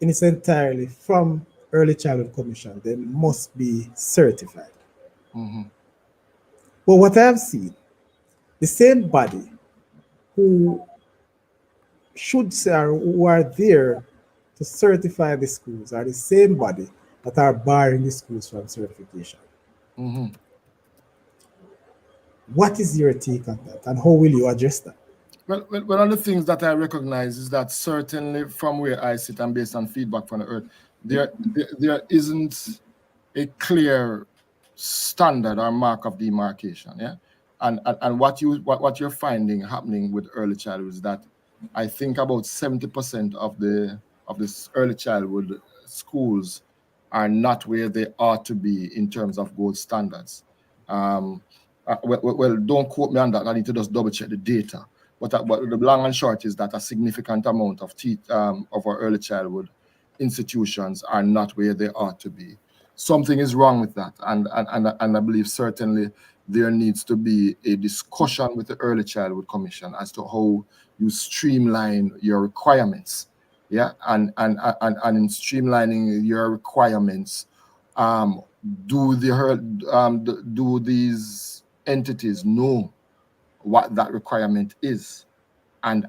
in its entirely from Early Childhood Commission, they must be certified. Mm-hmm. But what I have seen, the same body who should say or who are there to certify the schools are the same body that are barring the schools from certification. Mm-hmm. What is your take on that, and how will you address that? Well, one of the things that I recognize is that certainly from where I sit and based on feedback from the earth, there isn't a clear standard or mark of demarcation. Yeah. And what you're finding happening with early childhood is that I think about 70% of this early childhood schools are not where they ought to be in terms of gold standards. Well, don't quote me on that. I need to just double check the data. But the long and short is that a significant amount of our early childhood institutions are not where they ought to be. Something is wrong with that, and I believe certainly there needs to be a discussion with the Early Childhood Commission as to how you streamline your requirements. Yeah, and in streamlining your requirements, do these entities know what that requirement is, and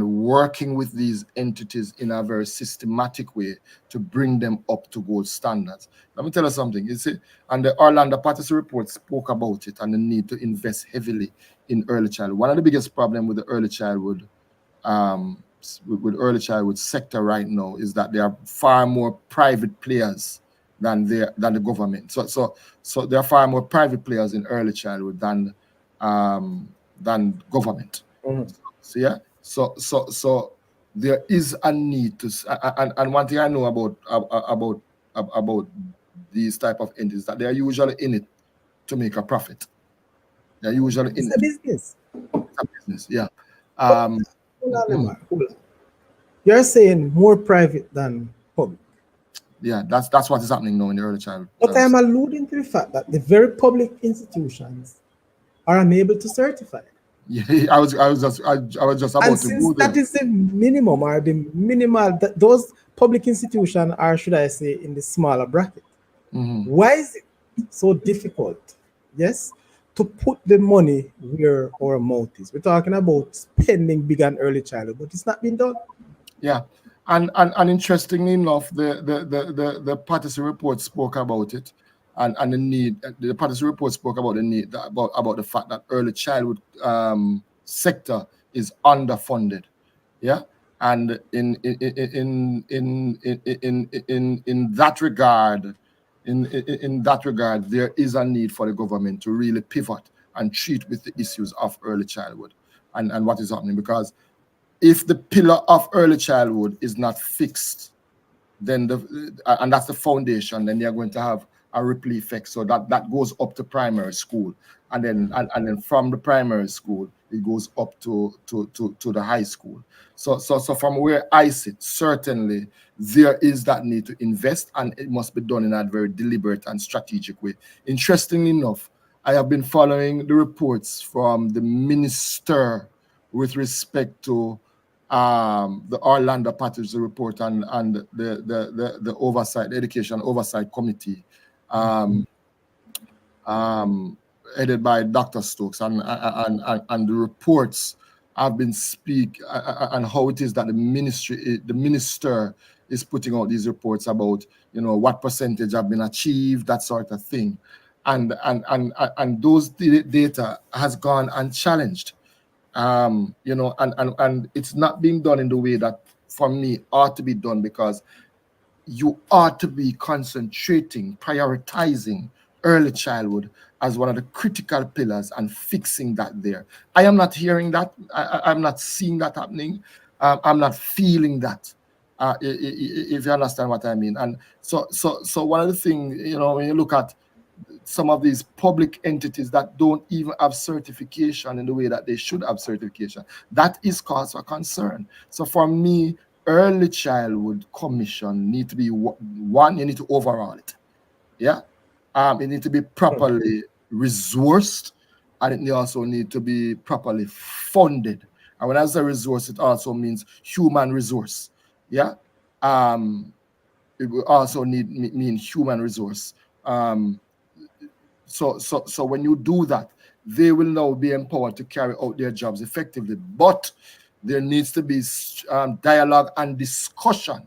working with these entities in a very systematic way to bring them up to gold standards. Let me tell you something. You see, and the Orlando Patterson report spoke about it and the need to invest heavily in early childhood. One of the biggest problems with the early childhood sector right now is that there are far more private players than the government. So there are far more private players in early childhood than government. Mhm. So yeah, so there is a need to, and one thing I know about these type of entities that they are usually in it to make a profit. They're usually in It's it a business. to business. Yeah. But hold on, Lemar, hold on. You're saying more private than public. Yeah, that's what is happening now in the early childhood. But I'm alluding to the fact that the very public institutions are unable to certify. Yeah, I was just And about to since go that there. is the minimum or the minimal, that those public institutions are, should I say, in the smaller bracket. Mhm. Why is it so difficult? Yes, to put the money where our mouth is. We're talking about spending big and early childhood, but it's not being done. Yeah, and interestingly enough, the Patterson report spoke about it. and the need. The policy report spoke about the need, about the fact that early childhood sector is underfunded. Yeah, and in that regard, in that regard, there is a need for the government to really pivot and treat with the issues of early childhood and what is happening. Because if the pillar of early childhood is not fixed, then and that's the foundation, then you're going to have a ripple effect. So that goes up to primary school, and then from the primary school it goes up to the high school. So from where I sit, certainly there is that need to invest, and it must be done in a very deliberate and strategic way. Interestingly enough, I have been following the reports from the minister with respect to the Orlando Package report and the oversight, the education oversight committee, headed by Dr. Stokes, and the reports have been and how it is that the minister is putting out these reports about, what percentage have been achieved, that sort of thing, and those data has gone unchallenged. And it's not being done in the way that, for me, ought to be done, because you ought to be concentrating, prioritizing early childhood as one of the critical pillars and fixing that there. I am not hearing that. I'm not seeing that happening. I'm not feeling that. If you understand what I mean. And so one of the things, when you look at some of these public entities that don't even have certification in the way that they should have certification, that is cause for concern. So for me, early childhood commission need to be one, you need to overhaul it. Yeah. It need to be properly resourced, and it also need to be properly funded. And when I say resource, it also means human resource. Yeah. It will also mean human resource. So when you do that, they will now be empowered to carry out their jobs effectively. But there needs to be dialogue and discussion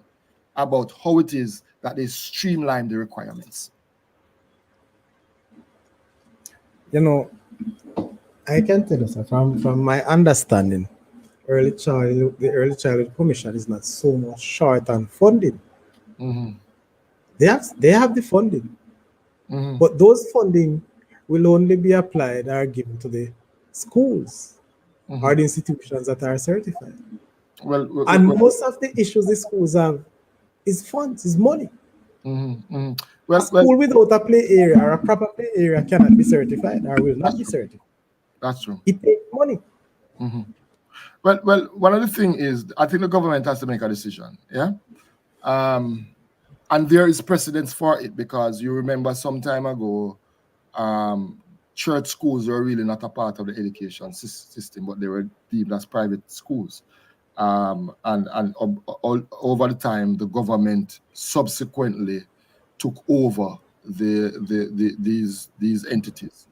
about how it is that they streamline the requirements. I can tell you, sir, from my understanding, the Early Childhood Commission is not so much short on funding. They have the funding, but those funding will only be applied or given to the schools or the institutions that are certified. And most of the issues the schools have is funds, is money. A school without a play area or a proper play area cannot be certified or will not be certified. That's true. It takes money. Well, one of the things is, I think the government has to make a decision. Yeah. And there is precedence for it, because you remember some time ago, church schools were really not a part of the education system, but they were deemed as private schools. And over the time, the government subsequently took over these entities.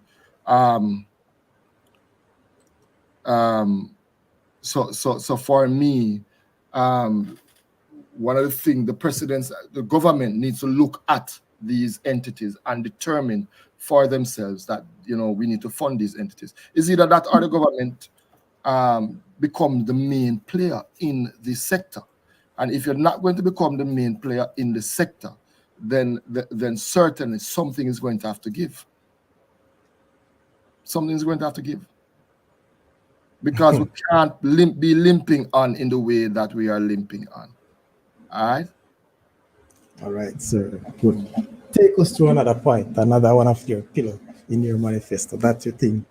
So for me, one of the things the government needs to look at these entities and determine for themselves that, we need to fund these entities. Is either that or the government become the main player in the sector. And if you're not going to become the main player in the sector, then certainly something is going to have to give. Something is going to have to give. Because we can't be limping on in the way that we are limping on. All right? All right, sir. Good. Take us to another point, another one of your pillars in your manifesto that you think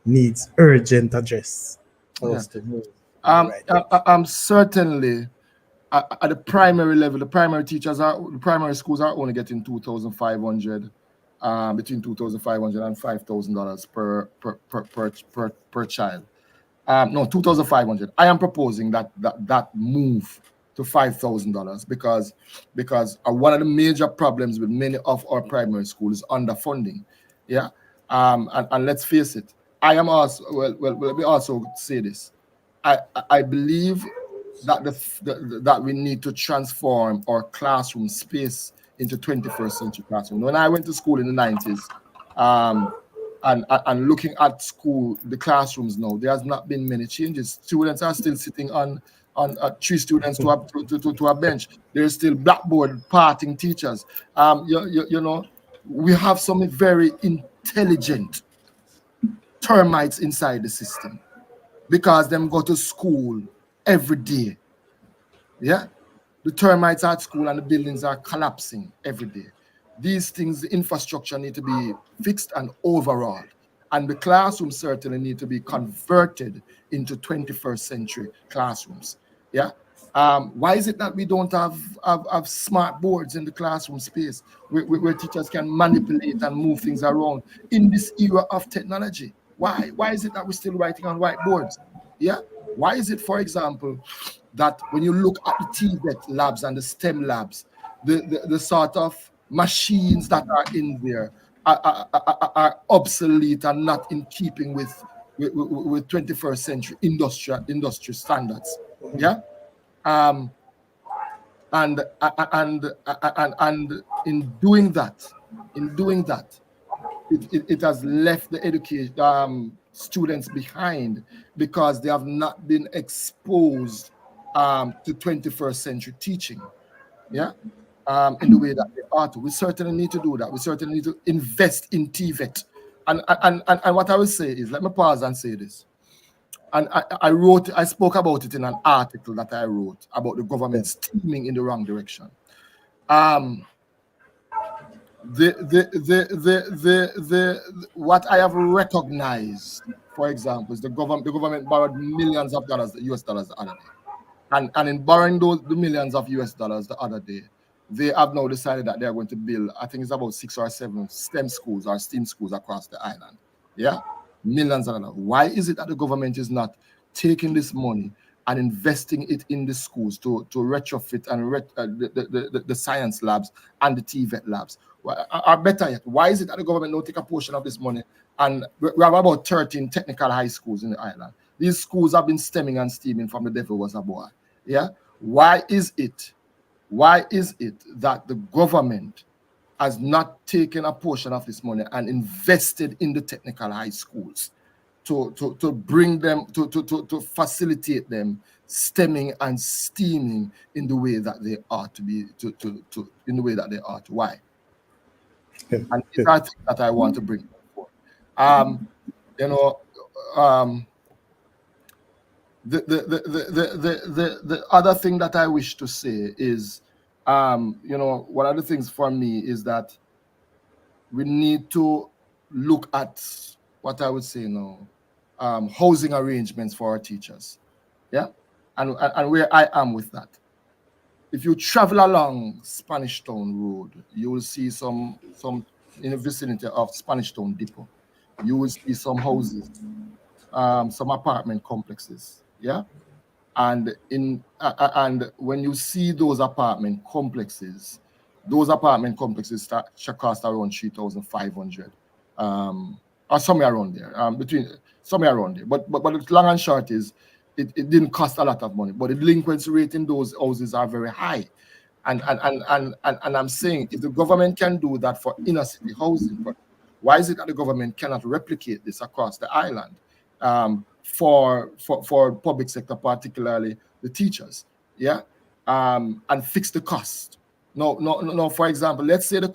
needs urgent address for us to move. Certainly, at the primary level, the primary schools are only getting $2,500, between $2,500 and $5,000 per child. No, $2,500. I am proposing that move to $5,000 because one of the major problems with many of our primary schools is underfunding. Yeah, and let's face it. I am also let me also say this. I believe that that we need to transform our classroom space into 21st century classroom. When I went to school in the 90s, and looking at school, the classrooms now, there has not been many changes. Students are still sitting on 3 students to a bench. There's still blackboard parting teachers. You know, we have some very intelligent termites inside the system because them go to school every day. Yeah, the termites are at school and the buildings are collapsing every day. These things, the infrastructure need to be fixed and overhauled. And the classrooms certainly need to be converted into 21st century classrooms. Yeah. Why is it that we don't have smart boards in the classroom space where teachers can manipulate and move things around in this era of technology? Why? Why is it that we're still writing on whiteboards? Yeah. Why is it, for example, that when you look at the TVET labs and the STEM labs, the sort of machines that are in there are obsolete and not in keeping with 21st century industry standards? Yeah. And in doing that, it has left the education students behind because they have not been exposed to 21st century teaching. Yeah. In the way that they are to. We certainly need to do that. We certainly need to invest in TVET. And what I will say is, let me pause and say this. And I spoke about it in an article that I wrote about the government steaming in the wrong direction. What I have recognized, for example, is the government borrowed millions of dollars, US dollars, the other day. And in borrowing the millions of US dollars the other day, they have now decided that they're going to build, I think it's about 6 or 7 STEM schools or STEAM schools across the island. Yeah, millions of dollars. Why is it that the government is not taking this money and investing it in the schools to retrofit and the science labs and the TVET labs? Or better yet, why is it that the government don't take a portion of this money? And we have about 13 technical high schools in the island. These schools have been stemming and steaming from the devil was a boy. Yeah. Why is it that the government has not taken a portion of this money and invested in the technical high schools to bring them to facilitate them stemming and steaming in the way that they are to be in the way that they are to? Why? And these are things that I want to bring forward. The other thing that I wish to say is, one of the things for me is that we need to look at what I would say now, housing arrangements for our teachers. Yeah, and where I am with that. If you travel along Spanish Town Road, you will see some in the vicinity of Spanish Town Depot. You will see some houses, some apartment complexes. Yeah. And when you see those apartment complexes should cost around 3,500, or somewhere around there, somewhere around there. But the long and short is, it didn't cost a lot of money, but the delinquency rate in those houses are very high. And I'm saying, if the government can do that for inner city housing, but why is it that the government cannot replicate this across the island? For public sector, particularly the teachers, yeah, and fix the cost. No. For example, let's say the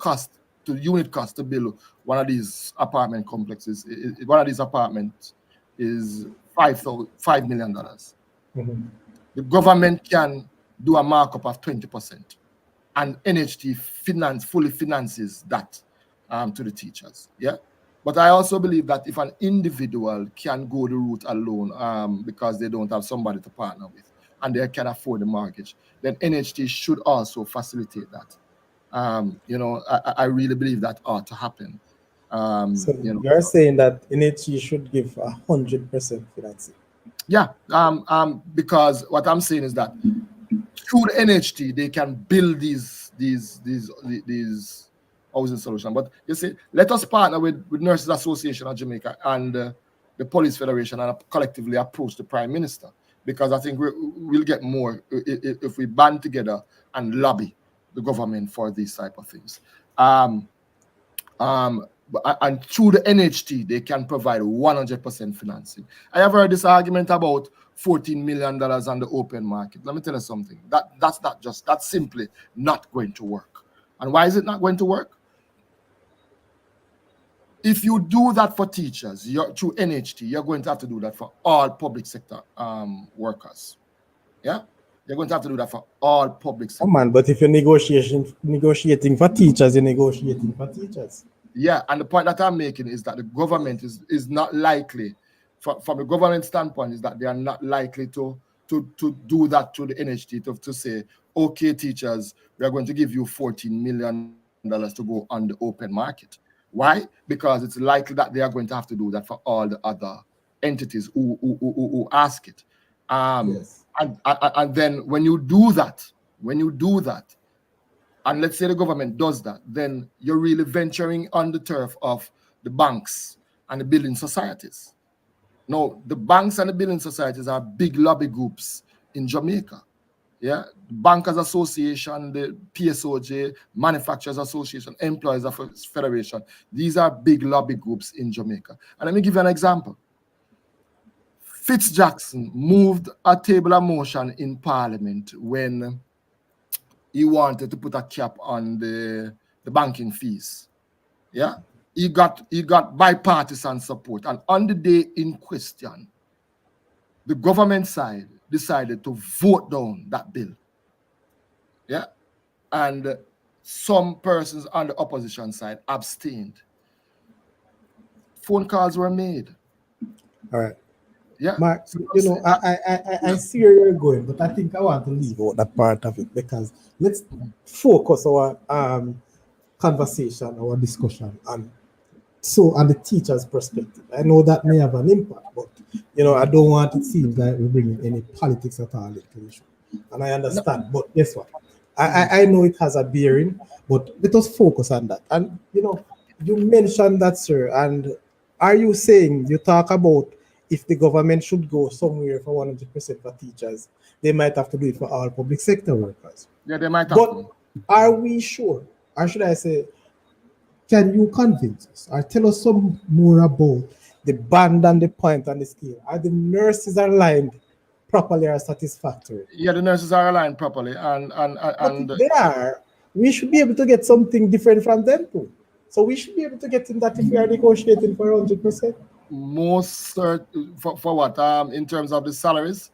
unit cost to build one of these apartment complexes, one of these apartments is $5 million. Mm-hmm. The government can do a markup of 20%, and NHT fully finances that to the teachers. Yeah. But I also believe that if an individual can go the route alone because they don't have somebody to partner with and they can afford the mortgage, then NHT should also facilitate that. I really believe that ought to happen. So you're saying that NHE should give 100% financing? Yeah, because what I'm saying is that through the NHT they can build these housing solution. But you see, let us partner with Nurses Association of Jamaica and the Police Federation and collectively approach the Prime Minister, because I think we'll get more if we band together and lobby the government for these type of things. And through the NHT, they can provide 100% financing. I have heard this argument about $14 million on the open market. Let me tell you something. That's simply not going to work. And why is it not going to work? If you do that for teachers, through NHT, you're going to have to do that for all public sector workers. Yeah? You're going to have to do that for all public sector. Oh man, but if you're negotiating for teachers, you're negotiating for teachers. Yeah, and the point that I'm making is that the government is not likely, from a government standpoint, is that they are not likely to do that to the NHT, to say, okay, teachers, we are going to give you $14 million to go on the open market. Why? Because it's likely that they are going to have to do that for all the other entities who ask it. Yes. And then when you do that, and let's say the government does that, then you're really venturing on the turf of the banks and the building societies. Now, the banks and the building societies are big lobby groups in Jamaica. Yeah, the Bankers Association, the PSOJ, Manufacturers Association, Employers Federation. These are big lobby groups in Jamaica. And let me give you an example. Jackson moved a table of motion in Parliament when he wanted to put a cap on the banking fees. Yeah, he got bipartisan support, and on the day in question, the government side decided to vote down that bill. Yeah, and some persons on the opposition side abstained. Phone calls were made. All right. Yeah, Mark, I see where you're going, but I think I want to leave out that part of it, because let's focus our conversation, our discussion on the teacher's perspective. I know that may have an impact, but I don't want it to seem like we're bringing any politics at all into the issue. And I understand, but guess what? I know it has a bearing, but let us focus on that. And you mentioned that, sir. And are you saying, you talk about, if the government should go somewhere for 100% for teachers, they might have to do it for all public sector workers? Yeah, they might have but to. Are we sure? Or should I say, can you convince us or tell us some more about the band and the point and the scale? Are the nurses aligned properly or satisfactory? Yeah, the nurses are aligned properly, and if they are, we should be able to get something different from them too. So we should be able to get in that if we are negotiating for 100%. Most for what? In terms of the salaries?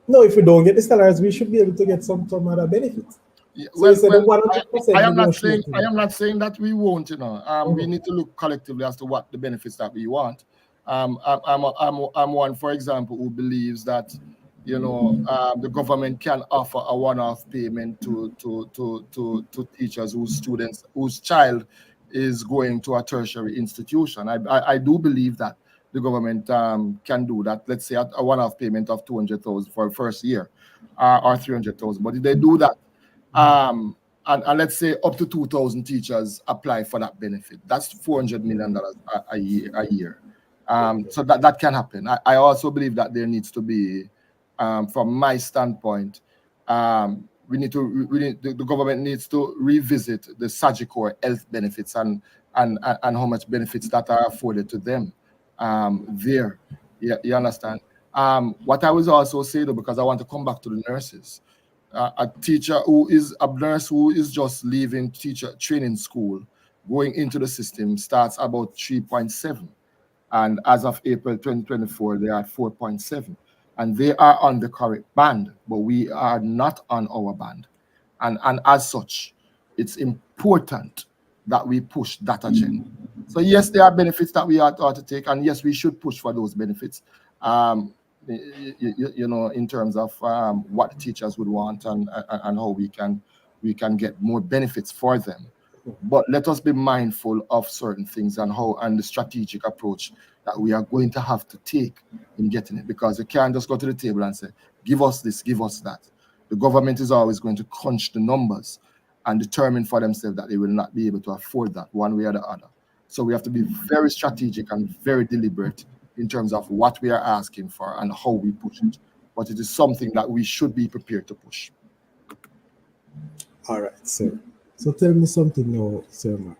No, if we don't get the salaries, we should be able to get some other benefits. Yeah, so I am not saying that we won't. We need to look collectively as to what the benefits that we want. I'm one, for example, who believes that the government can offer a one-off payment to teachers whose child is going to a tertiary institution. I do believe that the government can do that. Let's say a one-off payment of 200,000 for the first year, or 300,000. But if they do that, and let's say up to 2,000 teachers apply for that benefit, that's $400 million a year. So that can happen. I also believe that there needs to be, from my standpoint, the government needs to revisit the Saudichress health benefits and how much benefits that are afforded to them there. Yeah, you understand? What I was also saying, though, because I want to come back to the nurses, a nurse who is just leaving teacher training school, going into the system, starts about 3.7, and as of April 2024, they are at 4.7. And they are on the correct band, but we are not on our band. And as such, it's important that we push that agenda. So yes, there are benefits that we ought to take, and yes, we should push for those benefits, in terms of what the teachers would want and how we can get more benefits for them. But let us be mindful of certain things and the strategic approach that we are going to have to take in getting it, because you can't just go to the table and say, give us this, give us that. The government is always going to crunch the numbers and determine for themselves that they will not be able to afford that one way or the other. So we have to be very strategic and very deliberate in terms of what we are asking for and how we push it. But it is something that we should be prepared to push. All right, sir. So tell me something now, sir Mark.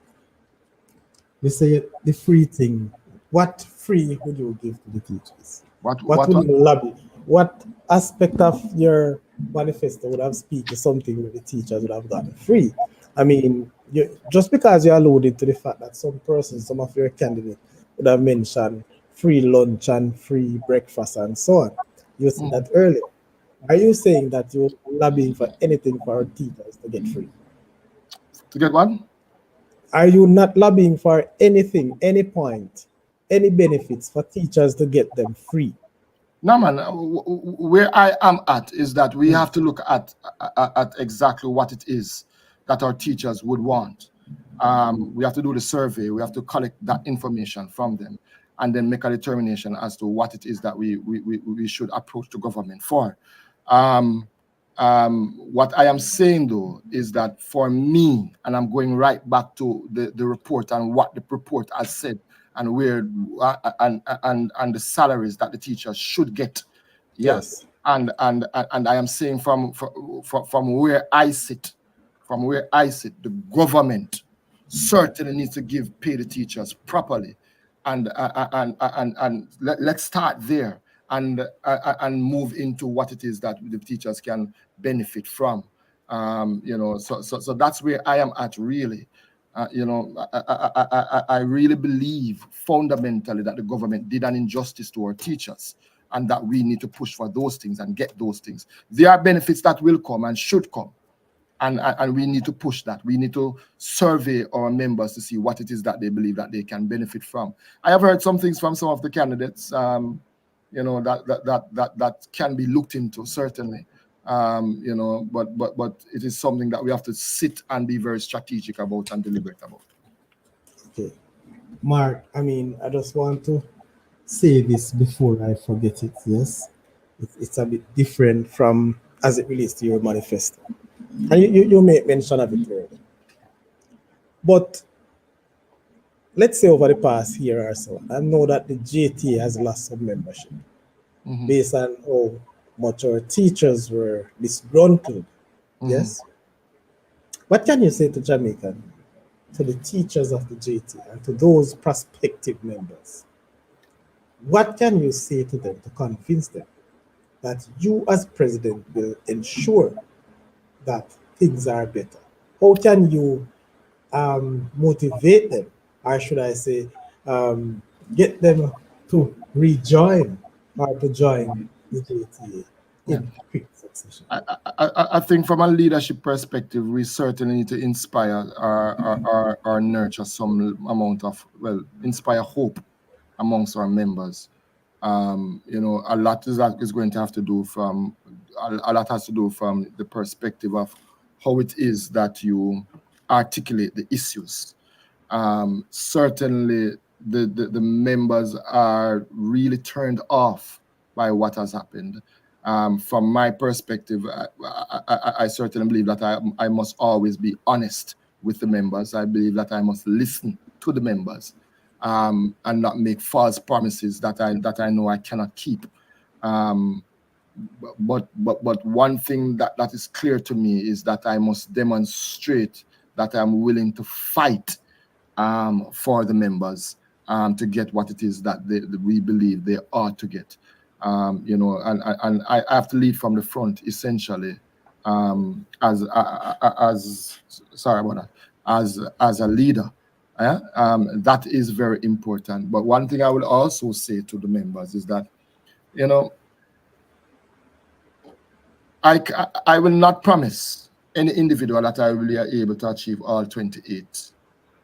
You say the free thing. What free would you give to the teachers? What What what would what you lobby? What aspect of your manifesto would have speak to something that the teachers would have gotten free? I mean, just because you alluded to the fact that some persons, some of your candidates would have mentioned free lunch and free breakfast and so on. You said Mm. that earlier. Are you saying that you're lobbying for anything for our teachers to get free? To get one? Are you not lobbying for anything, any point, any benefits for teachers to get them free? No, man. Where I am at is that we Mm. have to look at exactly what it is that our teachers would want. We have to do the survey. We have to collect that information from them, and then make a determination as to what it is that we should approach the government for. Um, what I am saying though is that for me, and I'm going right back to the report and what the report has said, and where and the salaries that the teachers should get. Yeah. Yes. And I am saying from where I sit, the government certainly needs to pay the teachers properly, and let's start there, and move into what it is that the teachers can benefit from. So that's where I am at, really. I really believe fundamentally that the government did an injustice to our teachers, and that we need to push for those things and get those things. There are benefits that will come and should come, and we need to push that. We need to survey our members to see what it is that they believe that they can benefit from. I have heard some things from some of the candidates, that can be looked into, certainly. But it is something that we have to sit and be very strategic about and deliberate about. Okay. Mark, I mean, I just want to say this before I forget it. Yes. It's a bit different from as it relates to your manifesto. And you made mention of it earlier. But let's say over the past year or so, I know that the JTA has lost some membership Mhm, based on how much our teachers were disgruntled. mhm. Yes. What can you say to Jamaican, to the teachers of the JTA, and to those prospective members? What can you say to them to convince them that you, as president, will ensure that things are better? How can you motivate them, or should I say, get them to rejoin or to join the JTA Yeah. in quick succession? I think from a leadership perspective, we certainly need to inspire or nurture some amount of, well, inspire hope amongst our members. A lot is going to have to do from a lot has to do from the perspective of how it is that you articulate the issues. Certainly, the members are really turned off by what has happened. From my perspective, I certainly believe that I must always be honest with the members. I believe that I must listen to the members, and not make false promises that I know I cannot keep. Um, but one thing that is clear to me is that I must demonstrate that I'm willing to fight, for the members, to get what it is that we believe they ought to get. And I have to lead from the front, essentially, as sorry about that, as a leader. That is very important. But one thing I will also say to the members is that, you know I will not promise any individual that I will be able to achieve all 28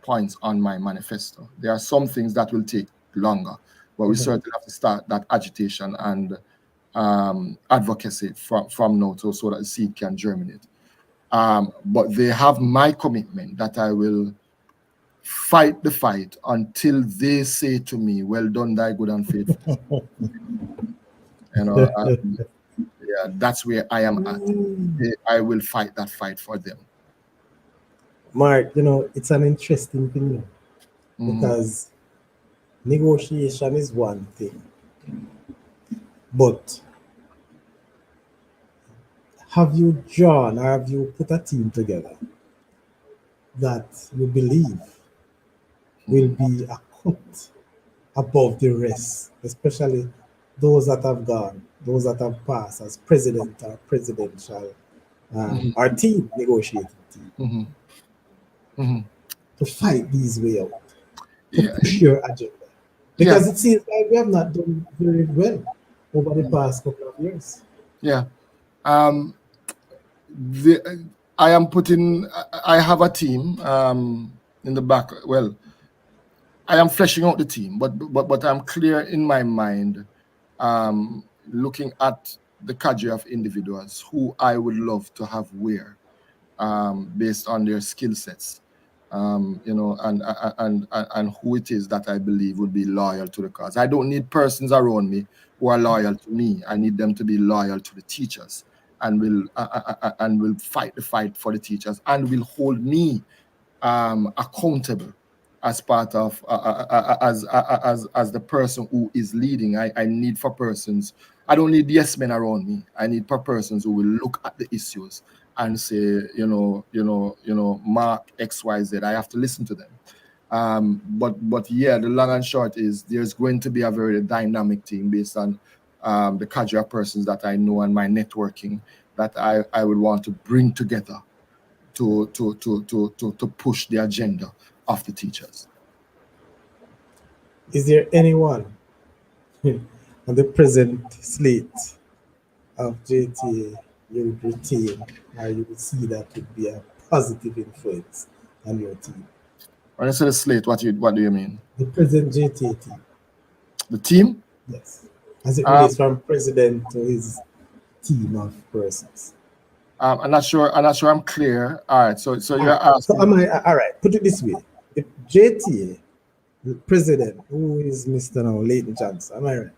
points on my manifesto. There are some things that will take longer, but we Mhm. certainly have to start that agitation and, advocacy from now, so that the seed can germinate. But they have my commitment that I will fight the fight until they say to me, "Well done, thy good and faithful." You know, yeah, that's where I am at. I will fight that fight for them. Mark, it's an interesting thing, Mhm. because negotiation is one thing, but have you drawn or have you put a team together that you believe will be a cut above the rest, especially those that have gone, those that have passed as president or presidential, Mhm, our team, negotiating team, mhm, mhm. to fight these way out, to Yeah, push your agenda? yeah, Because it seems like we have not done very well over the past couple of years. yeah. Um, the, I am putting. I have a team in the back. Well, I am fleshing out the team, but I'm clear in my mind, looking at the cadre of individuals who I would love to have where, based on their skill sets, and who it is that I believe would be loyal to the cause. I don't need persons around me who are loyal to me. I need them to be loyal to the teachers and will fight the fight for the teachers and will hold me accountable as part of as the person who is leading. I need for persons. I don't need yes men around me. I need for persons who will look at the issues and say, Mark XYZ. I have to listen to them. But yeah, the long and short is there's going to be a very dynamic team based on the cadre of persons that I know and my networking that I would want to bring together to push the agenda of the teachers. Is there anyone on the present slate of JTA you would retain or you would see that would be a positive influence on your team? When I say the slate, what do you mean? The present JTA team, The team? yes, as it Um, relates from president to his team of persons. I'm not sure. I'm not sure. I'm clear. All right. So Ah, you're so asking. am I all right? Put it this way: the JTA the president, who is Mr. Now Leighton Johnson, am I right?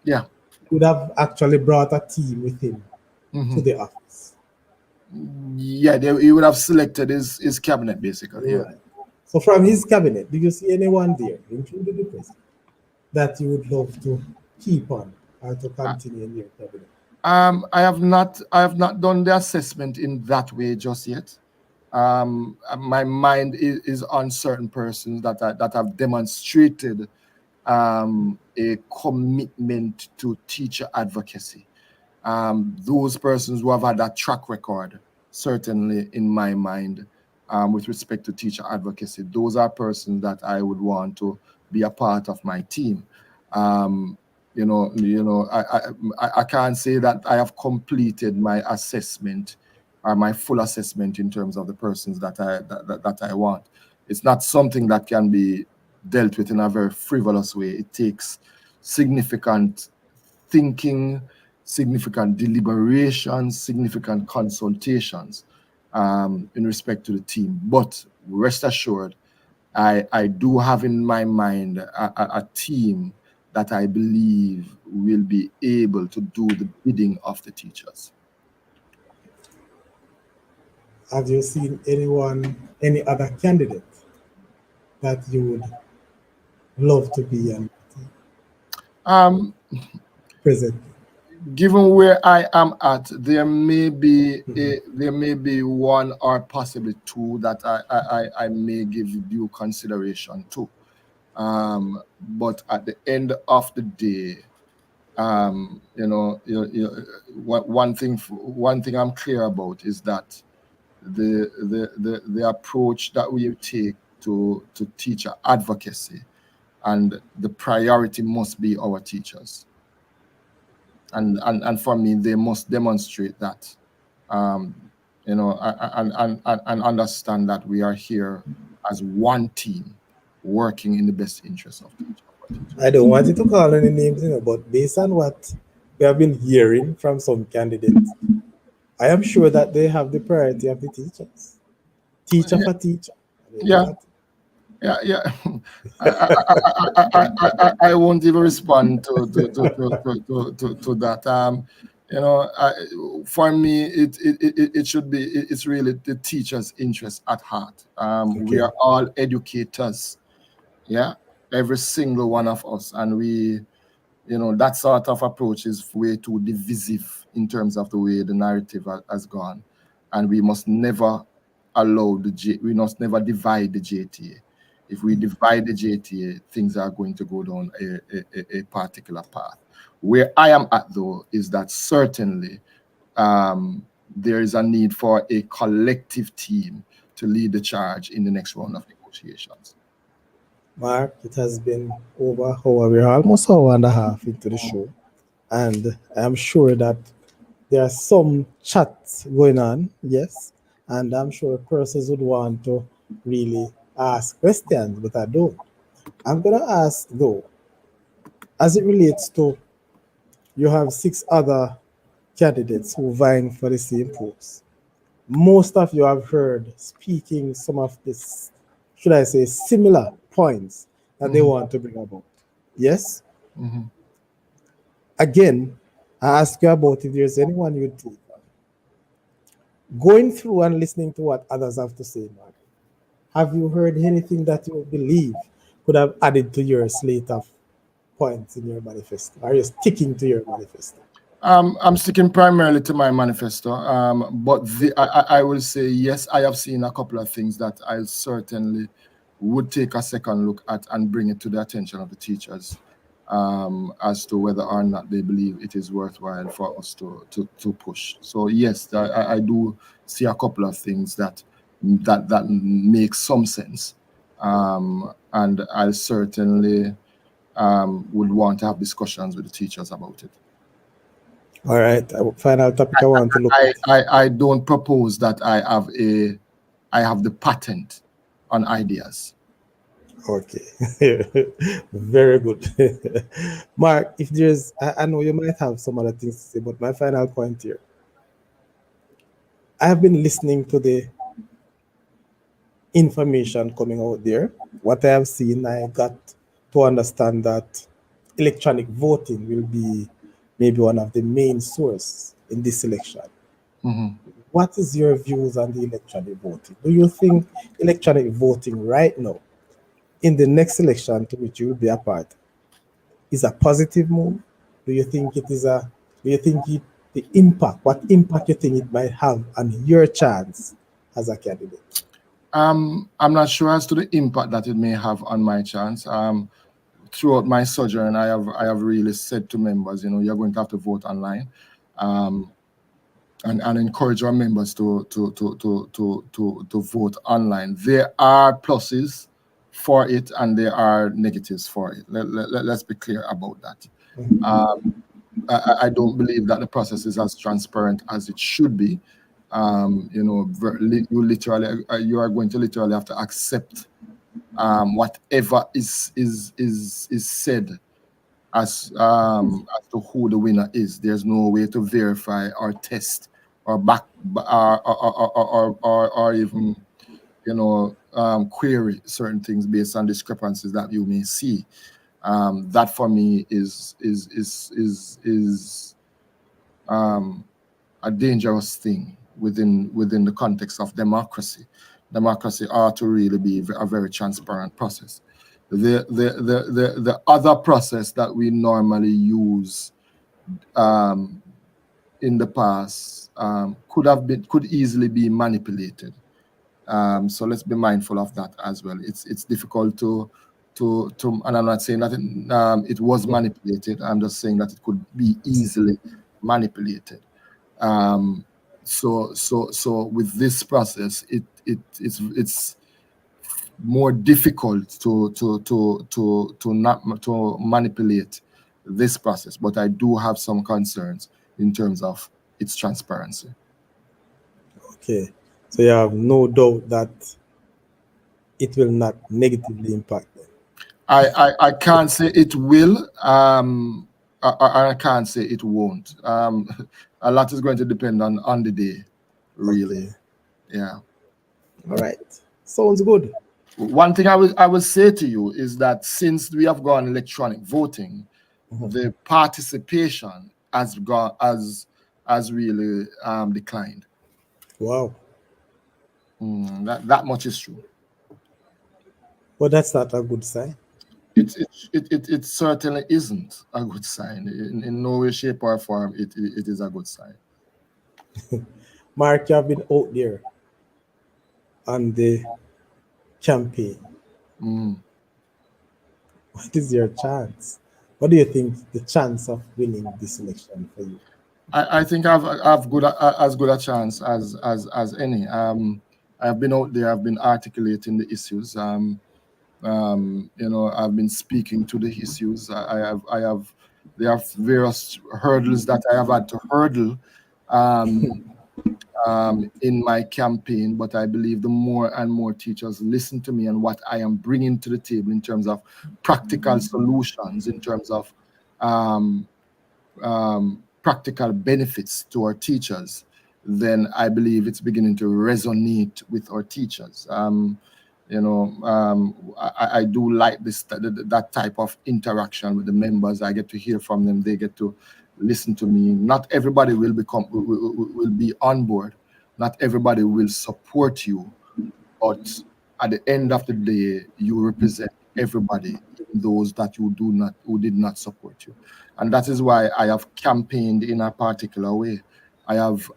Yeah. Would have actually brought a team with him to Hmm. the office. Yeah. He would have selected his cabinet basically. Yeah. Right. So from his cabinet, do you see anyone there, including the president, that you would love to keep on or to continue in your cabinet? I have not done the assessment in that way just yet. My mind is on certain persons that have demonstrated a commitment to teacher advocacy. Those persons who have had that track record, certainly in my mind, with respect to teacher advocacy, those are persons that I would want to be a part of my team. Um, I can't say that I have completed my assessment or my full assessment in terms of the persons that I want. It's not something that can be dealt with in a very frivolous way. It takes significant thinking, significant deliberations, significant consultations in respect to the team. But rest assured, I do have in my mind a team that I believe will be able to do the bidding of the teachers. Have you seen any other candidate that you would love to be on Um, present? Given where I am at, Mhm. there may be one or possibly two that I may give due consideration to. But at the end of the day, one thing I'm clear about is that the approach that we take to teacher advocacy, and the priority must be our teachers, and for me they must demonstrate that, um, and understand that we are here as one team working in the best interest of our I teachers. don't want you to call any names, but based on what we have been hearing from some candidates, I am sure that they have the priority of the teachers. Teacher for teacher. I mean, Yeah, yeah, yeah. I won't even respond to that. For me, it should be, it's really the teacher's interest at heart. We okay. are all educators, yeah, every single one of us, and we, that sort of approach is way too divisive in terms of the way the narrative has gone, and we must never allow we must never divide the JTA. If we divide the JTA, things are going to go down a particular path. Where I am at, though, is that certainly there is a need for a collective team to lead the charge in the next round of negotiations. Mark, it has been over hour. We're almost hour and a half into the show, and I'm sure that there are some chats going on, yes, and I'm sure persons would want to really ask questions, but I don't. I'm gonna ask though, as it relates to you have six other candidates who vying for the same post. Most of you have heard speaking some of this, should I say, similar points that they want to bring about. Yes? Again, I ask you about if there's anyone you'd take. Going through and listening to what others have to say, Mark, have you heard anything that you believe could have added to your slate of points in your manifesto? Are you sticking to your manifesto? I'm sticking primarily to my manifesto, but I will say yes, I have seen a couple of things that I certainly would take a second look at and bring it to the attention of the teachers, as to whether or not they believe it is worthwhile for us to push. So yes, I do see a couple of things that make some sense, and I certainly would want to have discussions with the teachers about it. All right. Final topic I want to look at. I don't propose that I have the patent on ideas. Okay. Very good. Mark, if there's, I know you might have some other things to say, but my final point here. I have been listening to the information coming out there. What I have seen, I got to understand that electronic voting will be maybe one of the main sources in this election. What is your views on the electronic voting? Do you think electronic voting right now in the next election to which you will be a part is a positive move? Do you think it is a, do you think it, the impact, what impact you think it might have on your chance as a candidate? I'm not sure as to the impact that it may have on my chance. Throughout my sojourn, I have really said to members, you're going to have to vote online, and encourage our members to vote online. There are pluses for it and there are negatives for it. Let's be clear about that. I don't believe that the process is as transparent as it should be. You are going to literally have to accept whatever is said as to who the winner is. There's no way to verify or test or back or even query certain things based on discrepancies that you may see. That for me is a dangerous thing within the context of democracy. Democracy ought to really be a very transparent process. The other process that we normally use in the past could easily be manipulated. So let's be mindful of that as well. It's difficult to and I'm not saying that it was manipulated. I'm just saying that it could be easily manipulated. So with this process, it's more difficult to manipulate this process, but I do have some concerns in terms of its transparency. Okay, so you have no doubt that it will not negatively impact them. I can't say it will. I can't say it won't. A lot is going to depend on the day, really. Okay. Yeah. All right. Sounds good. One thing I will say to you is that since we have gone electronic voting, the participation has really declined. Wow. That much is true. But that's not a good sign. It certainly isn't a good sign. In no way, shape, or form, it is a good sign. Mark, you have been out there on the campaign. Mm. What is your chance? What do you think the chance of winning this election for you? I think I've as good a chance as any. I've been out there. I've been articulating the issues. I've been speaking to the issues. There are various hurdles that I have had to hurdle um, in my campaign, but I believe the more and more teachers listen to me and what I am bringing to the table in terms of practical solutions, in terms of um, practical benefits to our teachers, then I believe it's beginning to resonate with our teachers. I do like that type of interaction with the members. I get to hear from them. They get to listen to me. Not everybody will be on board. Not everybody will support you, but at the end of the day, you represent everybody, even those that who did not support you. And that is why I have campaigned in a particular way. I have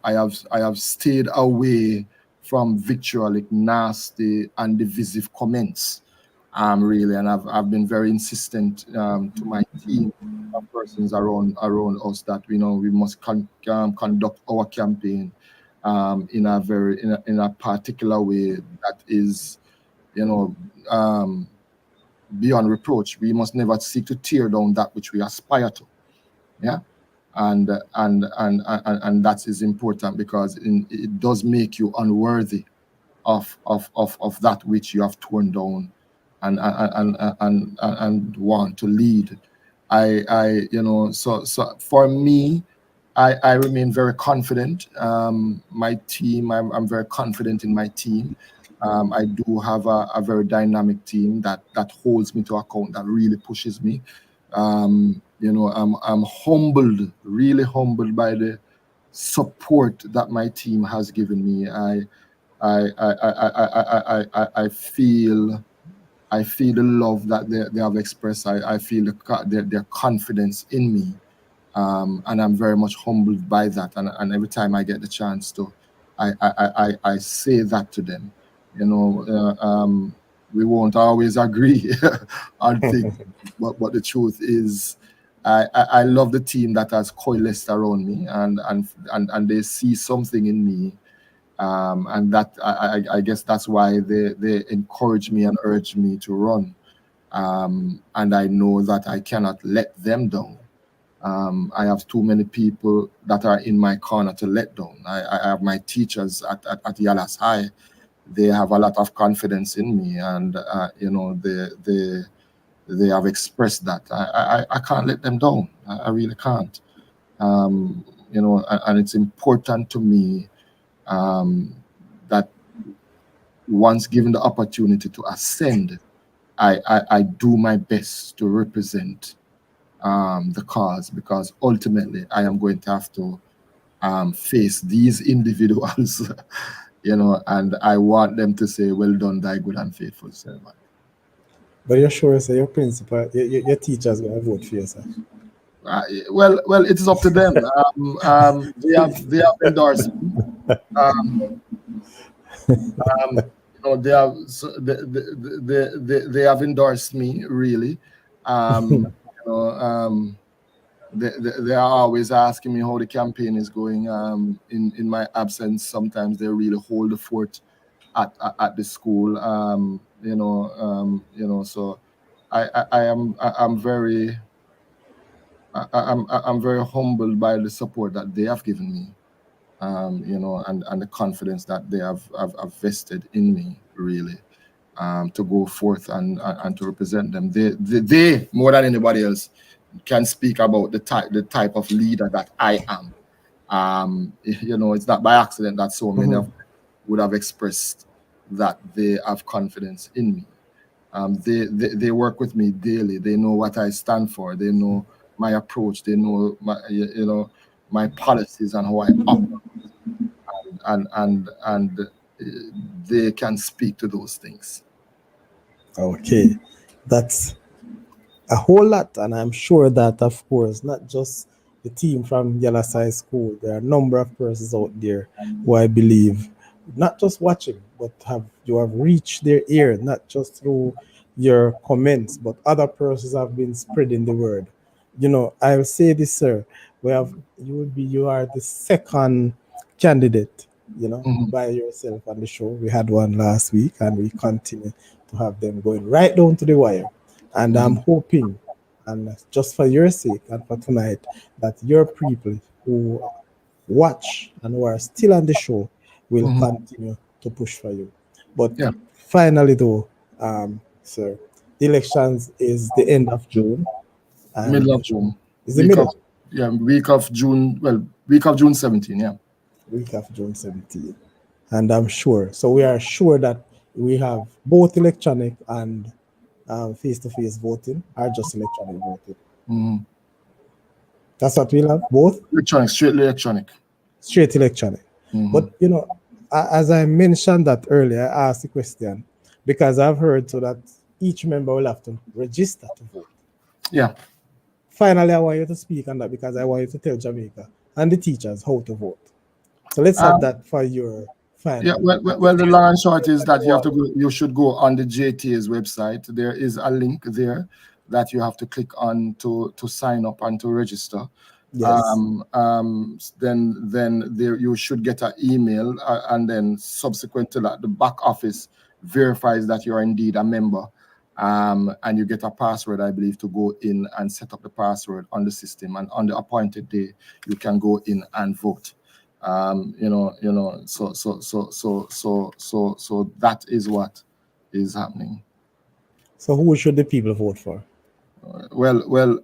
stayed away from vitriolic, nasty, and divisive comments. Really, and I've been very insistent to my team of persons around us that we must conduct our campaign in a particular way that is um, beyond reproach. We must never seek to tear down that which we aspire to. Yeah, and that is important because it does make you unworthy of that which you have torn down and want to lead. So for me, I remain very confident. My team, I'm very confident in my team. I do have a very dynamic team that holds me to account, that really pushes me. I'm humbled, really humbled by the support that my team has given me. I feel the love that they have expressed. I feel their confidence in me, and I'm very much humbled by that. And every time I get the chance to, I say that to them. We won't always agree on things, but the truth is, I love the team that has coalesced around me, and they see something in me, and that I guess that's why they encourage me and urge me to run. And I know that I cannot let them down. I have too many people that are in my corner to let down. I have my teachers at Yalas High. They have a lot of confidence in me, and they have expressed that. I can't let them down. I really can't. And it's important to me that once given the opportunity to ascend, I do my best to represent the cause, because ultimately I am going to have to face these individuals, and I want them to say, "Well done, thy good and faithful servant." But you're sure, say your principal, your teacher's gonna vote for you, sir. Well, it is up to them. They have endorsed me. Um, they have they have endorsed me, really. You know, they are always asking me how the campaign is going. In my absence, sometimes they really hold the fort at the school. So I'm very I'm very humbled by the support that they have given me. And the confidence that they have vested in me, really, to go forth and to represent them. They more than anybody else can speak about the type of leader that I am. It's not by accident that so many of them would have expressed that they have confidence in me. They work with me daily. They know what I stand for. They know my approach. They know my policies and how I operate, and they can speak to those things. Okay, that's a whole lot, and I'm sure that, of course, not just the team from Yellow Side School, there are a number of persons out there who I believe not just watching, but you have reached their ear, not just through your comments, but other persons have been spreading the word. I'll say this, sir. You are the second candidate, Mhm. by yourself on the show. We had one last week, and we continue to have them going right down to the wire. And I'm Mhm. hoping, and just for your sake and for tonight, that your people who watch and who are still on the show will Mhm. continue to push for you. But Yeah, finally, though, sir, the elections is the end of June, middle and of June, is the week of middle week of June. Well, week of June 17. Yeah. week of June 17th. And I'm sure, so we are sure that we have both electronic and face-to-face voting, or just electronic voting. Mhm. That's what we'll have, both Electronic, straight electronic. straight electronic. But Mhm. as I mentioned that earlier, I asked the question because I've heard so that each member will have to register to vote. Yeah. Finally, I want you to speak on that because I want you to tell Jamaica and the teachers how to vote. So let's have Um, that for your yeah. final. Well, the long and short is that you have to go. You should go on the JTA's website. There is a link there that you have to click on to sign up and to register. Yes. Then there you should get an email, and then subsequent to that, the back office verifies that you are indeed a member, and you get a password, I believe, to go in and set up the password on the system, and on the appointed day you can go in and vote. So that is what is happening. So who should the people vote for? Well,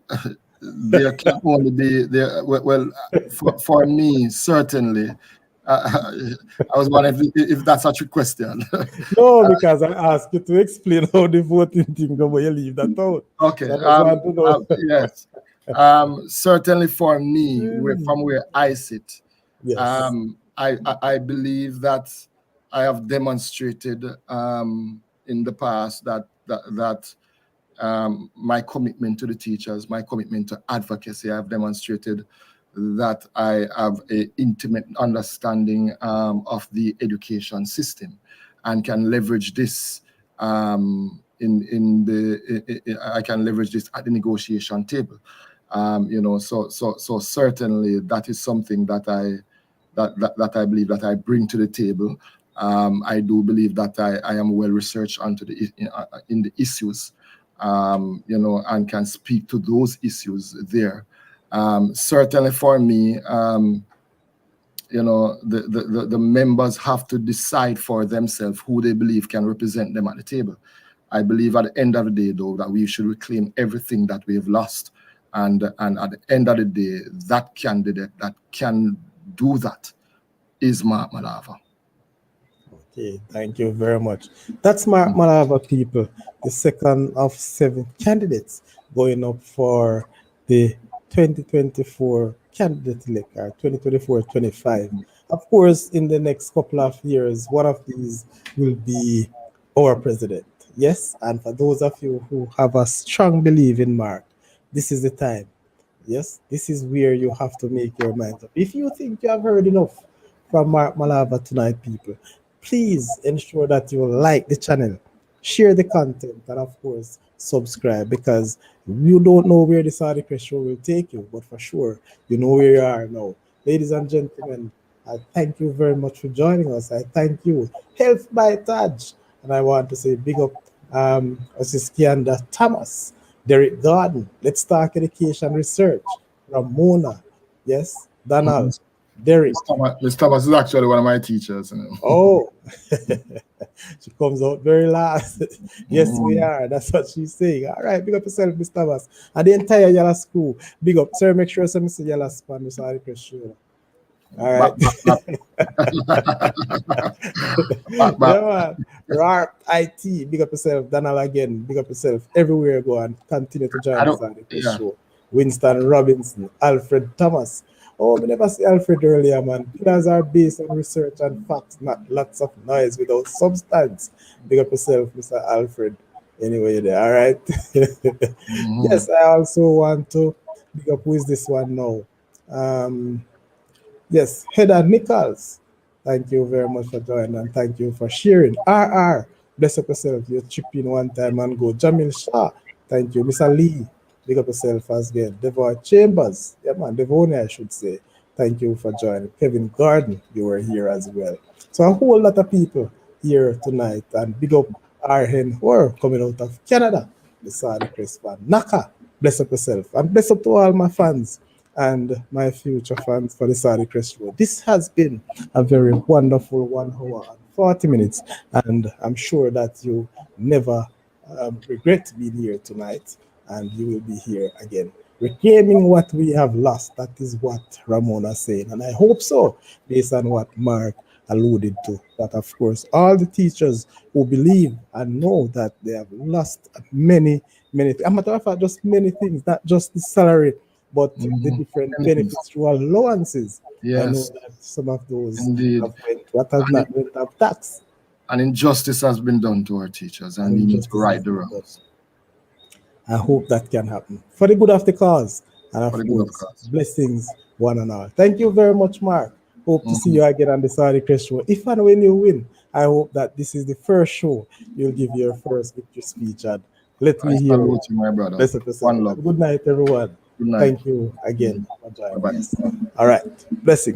there can only be there. Well, for me, certainly. Uh, I was wondering if that's such a question. No, because I asked you to explain how the voting thing go, but you leave that out. Okay. So I just want to know. Yes. Certainly for me, from where I sit, Yes. I believe that I have demonstrated in the past that my commitment to the teachers, my commitment to advocacy, I've demonstrated that I have a intimate understanding of the education system, and can leverage this I can leverage this at the negotiation table. So certainly that is something that I believe that I bring to the table. I do believe that I am well researched onto in the issues, and can speak to those issues there. Certainly for me, the members have to decide for themselves who they believe can represent them at the table. I believe at the end of the day, though, that we should reclaim everything that we have lost. And at the end of the day, that candidate that can do that is Mark Malabver. Okay, thank you very much. That's Malabver, people, the second of 7 candidates going up for the 2024 candidate elect, or 2024-25. Of course, in the next couple of years, one of these will be our president. Yes, and for those of you who have a strong belief in Mark, this is the time. Yes, this is where you have to make your mind up. If you think you have heard enough from Mark Malava tonight, people, please ensure that you like the channel, share the content, and of course, subscribe, because you don't know where the Saudichress show will take you, but for sure, you know where you are now. Ladies and gentlemen, I thank you very much for joining us. I thank you, Health by Taj, and I want to say big up Osiskianda Thomas, Derek Garden, Let's Talk Education Research, Ramona, yes, Donald, Derek. Miss Thomas is actually one of my teachers. Oh, she comes out very last. Yes, we Mhm. are. That's what she's saying. All right, big up yourself, Mr. Thomas. And the entire Yala school. Big up. Sir, make sure some Mr. Yala span this show. All right. Bap, bap, bap. Bap, bap. Yeah, man. RARP IT. Big up yourself. Donald again. Big up yourself. Everywhere you go, and continue to I join don't. us on the Yeah. show. Winston Robinson, Alfred Thomas. Oh, we never see Alfred earlier, man. Pillars are based on research and facts, not lots of noise without substance. Big up yourself, Mr. Alfred. Anyway, there. All right. Mhm. Yes, I also want to pick up, who is this one now? Um, Yes, Heather Nichols. Thank you very much for joining and thank you for sharing. RR, bless up yourself. You chip in one time and go. Jamil Shah, thank you. Mr. Lee, big up yourself as well. Devoy Chambers, yeah man, Devonia, I should say. Thank you for joining. Kevin Garden, you were here as well. So a whole lot of people here tonight and big up RN who are coming out of Canada, the Saudichress fan. Naka, bless up yourself. And bless up to all my fans and my future fans for the Saudichress Road. This has been a very wonderful 1 hour and 40 minutes, and I'm sure that you never regret being here tonight, and you will be here again. Reclaiming what we have lost, that is what Ramona saying, and I hope so, based on what Mark alluded to. That, of course, all the teachers who believe and know that they have lost many, a matter of fact, just many things, not just the salary, but the Mhm. different Many things. benefits through allowances. I know Yes, that some of those indeed. have went, what has And, not went up tax, and injustice has been done to our teachers, and and we need to injustice right has the been done. wrongs I hope that can happen for the good of the cause, and for of the good of course, cause. blessings one and all. Thank you very much, Mark. Hope to see Mhm. you again on the Saudichress show. If and when you win, I hope that this is the first show you'll give your first victory speech, and let I me hear it. salute you, my brother. Bless up yourself. One love. And good night, everyone. Good night. Thank you again Mhm. for Bye joining bye. us. All right. Blessings.